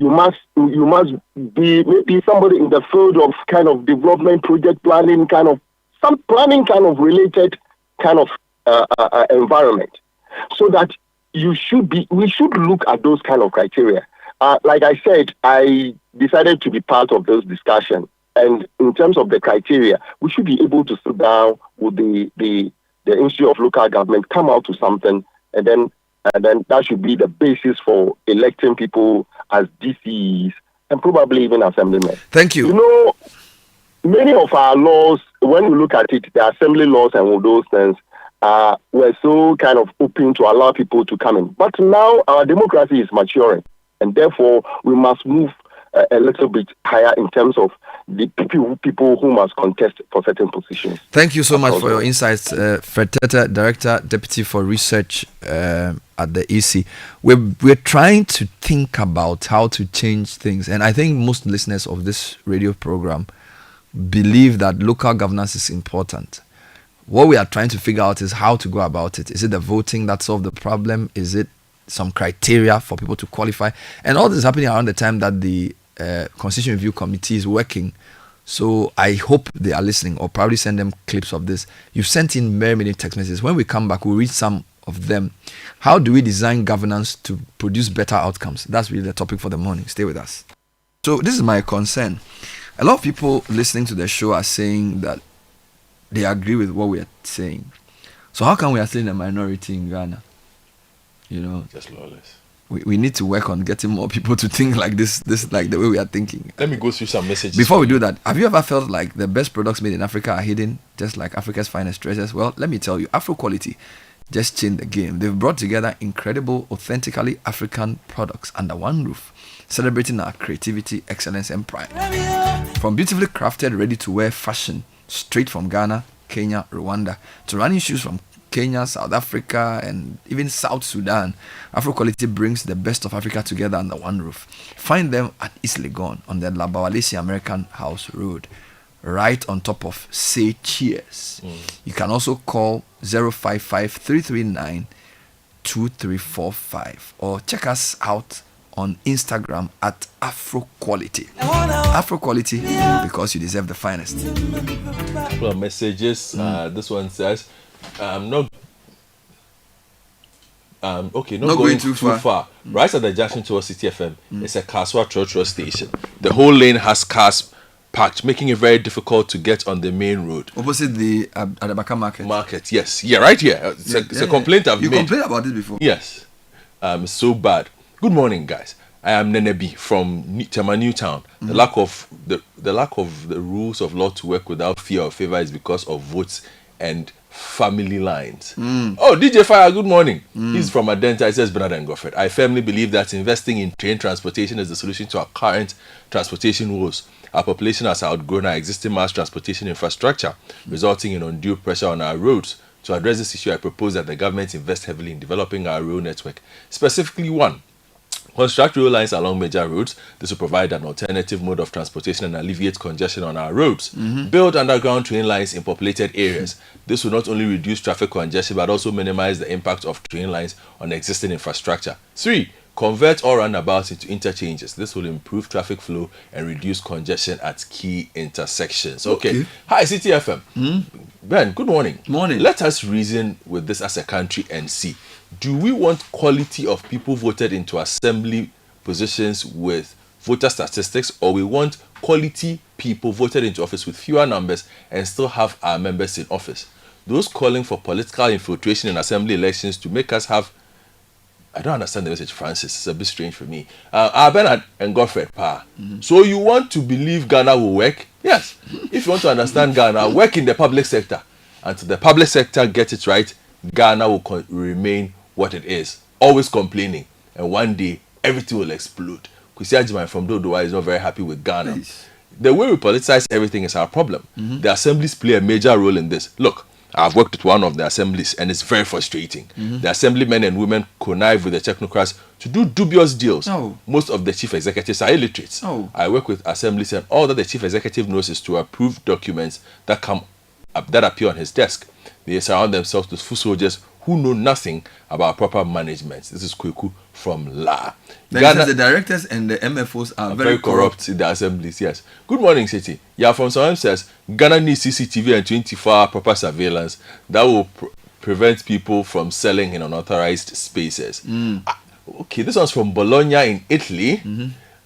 You must be maybe somebody in the field of kind of development, project planning, some planning related kind of environment, so that we should look at those kind of criteria. Like I said, I decided to be part of those discussions, and in terms of the criteria, we should be able to sit down with the Institute of Local Government, come out to something, and then that should be the basis for electing people as DCs and probably even assemblymen.
Thank you.
You know, many of our laws, when we look at it, the assembly laws and all those things, were so kind of open to allow people to come in. But now our democracy is maturing, and therefore we must move a little bit higher in terms of the people who must contest for certain positions.
Thank you so much for your insights, Fred Tete, Director, Deputy for Research at the EC. We're trying to think about how to change things, and I think most listeners of this radio program believe that local governance is important. What we are trying to figure out is how to go about it. Is it the voting that solved the problem? Is it some criteria for people to qualify? And all this is happening around the time that the Constitution Review Committee is working. So I hope they are listening, or probably send them clips of this. You've sent in very many text messages. When we come back, we'll read some of them. How do we design governance to produce better outcomes? That's really the topic for the morning. Stay with us. So this is my concern. A lot of people listening to the show are saying that they agree with what we are saying. So how come we are still in a minority in Ghana? You know,
just lawless.
We need to work on getting more people to think like this like the way we are thinking.
Let me go through some messages.
Before we do that, have you ever felt like the best products made in Africa are hidden, just like Africa's finest treasures? Well, let me tell you, Afro Quality just changed the game. They've brought together incredible, authentically African products under one roof, celebrating our creativity, excellence, and pride. From beautifully crafted, ready-to-wear fashion straight from Ghana, Kenya, Rwanda, to running shoes from Kenya, South Africa, and even South Sudan, Afro Quality brings the best of Africa together under one roof. Find them at East Legon on the Labawalesi American House Road, right on top of Say Cheers. You can also call 055-339-2345 or check us out on Instagram at Afro Quality. Afro Quality, because you deserve the finest.
Well, messages. This one says, not going too far. Right at the junction towards City FM, it's a Kaswa Trotro station. The whole lane has cars parked, making it very difficult to get on the main road.
Opposite the Adabaka market.
Yes. Yeah, right here. It's a complaint I've made.
You complained about this before.
Yes. So bad. Good morning, guys. I am Nenebi from Tema Newtown. The lack of the rules of law to work without fear or favor is because of votes and family lines. Oh, DJ Fire, good morning. He's from Adenta. He says, Bernard and Goffred, I firmly believe that investing in train transportation is the solution to our current transportation woes. Our population has outgrown our existing mass transportation infrastructure, resulting in undue pressure on our roads. To address this issue, I propose that the government invest heavily in developing our rail network. Specifically, one, construct rail lines along major roads. This will provide an alternative mode of transportation and alleviate congestion on our roads. Build underground train lines in populated areas. This will not only reduce traffic congestion but also minimize the impact of train lines on existing infrastructure. 3. Convert all roundabouts into interchanges. This will improve traffic flow and reduce congestion at key intersections. Okay. Hi, CTFM. Ben, good morning.
Morning.
Let us reason with this as a country and see. Do we want quality of people voted into assembly positions with voter statistics, or we want quality people voted into office with fewer numbers and still have our members in office? Those calling for political infiltration in assembly elections to make us have... I don't understand the message, Francis. It's a bit strange for me. Bernard and Goffred, So you want to believe Ghana will work? Yes. If you want to understand Ghana, work in the public sector. Until the public sector gets it right, Ghana will remain what it is. Always complaining. And one day, everything will explode. Kwesi Ajiman from Dodowa is not very happy with Ghana. Nice. The way we politicize everything is our problem. The assemblies play a major role in this. Look, I've worked with one of the assemblies and it's very frustrating. The assemblymen and women connive with the technocrats to do dubious deals. Most of the chief executives are illiterates. I work with assemblies and all that the chief executive knows is to approve documents that appear on his desk. They surround themselves with foot soldiers who know nothing about proper management. This is Kweku from La.
Ghana, the directors and the MFOs are very corrupt
in the assemblies, yes. Good morning, City. Yeah, from someone says, Ghana needs CCTV and 24-hour proper surveillance that will prevent people from selling in unauthorized spaces. Okay, this one's from Bologna in Italy.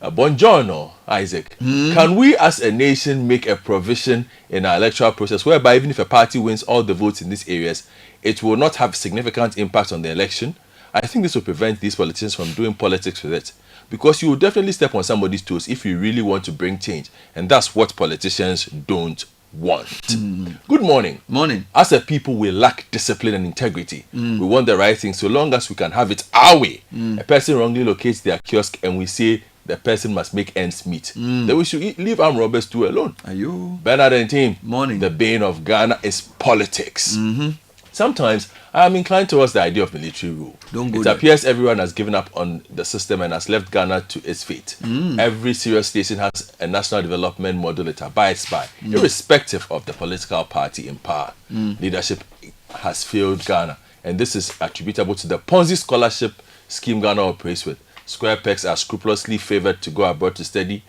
Buongiorno, Isaac. Can we as a nation make a provision in our electoral process whereby even if a party wins all the votes in these areas, it will not have significant impact on the election? I think this will prevent these politicians from doing politics with it. Because you will definitely step on somebody's toes if you really want to bring change. And that's what politicians don't want. Good morning.
Morning.
As a people, we lack discipline and integrity. We want the right thing so long as we can have it our way. A person wrongly locates their kiosk and we say the person must make ends meet. Then we should leave armed robbers too alone. Bernard and team.
Morning.
The bane of Ghana is politics. Sometimes I am inclined towards the idea of military rule. It appears everyone has given up on the system and has left Ghana to its fate. Every serious station has a national development model it abides by, irrespective of the political party in power. Leadership has failed Ghana, and this is attributable to the Ponzi scholarship scheme Ghana operates with. Square pegs are scrupulously favored to go abroad to study.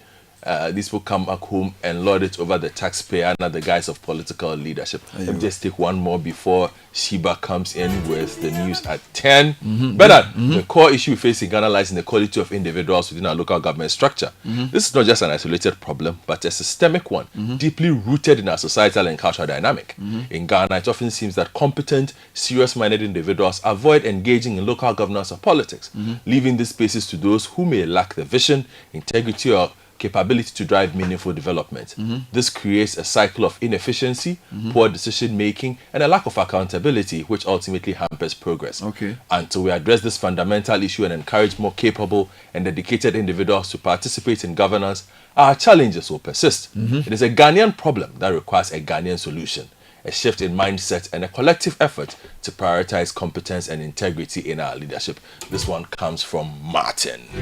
These people come back home and lord it over the taxpayer under the guise of political leadership. Let me just take one more before Sheba comes in with the news at 10. Bernard, the core issue we face in Ghana lies in the quality of individuals within our local government structure. This is not just an isolated problem, but a systemic one, deeply rooted in our societal and cultural dynamic. In Ghana, it often seems that competent, serious-minded individuals avoid engaging in local governance or politics, leaving these spaces to those who may lack the vision, integrity, or capability to drive meaningful development. This creates a cycle of inefficiency, poor decision making, and a lack of accountability, which ultimately hampers progress.
Okay.
Until we address this fundamental issue and encourage more capable and dedicated individuals to participate in governance, our challenges will persist. It is a Ghanaian problem that requires a Ghanaian solution, a shift in mindset, and a collective effort to prioritize competence and integrity in our leadership. This one comes from Martin.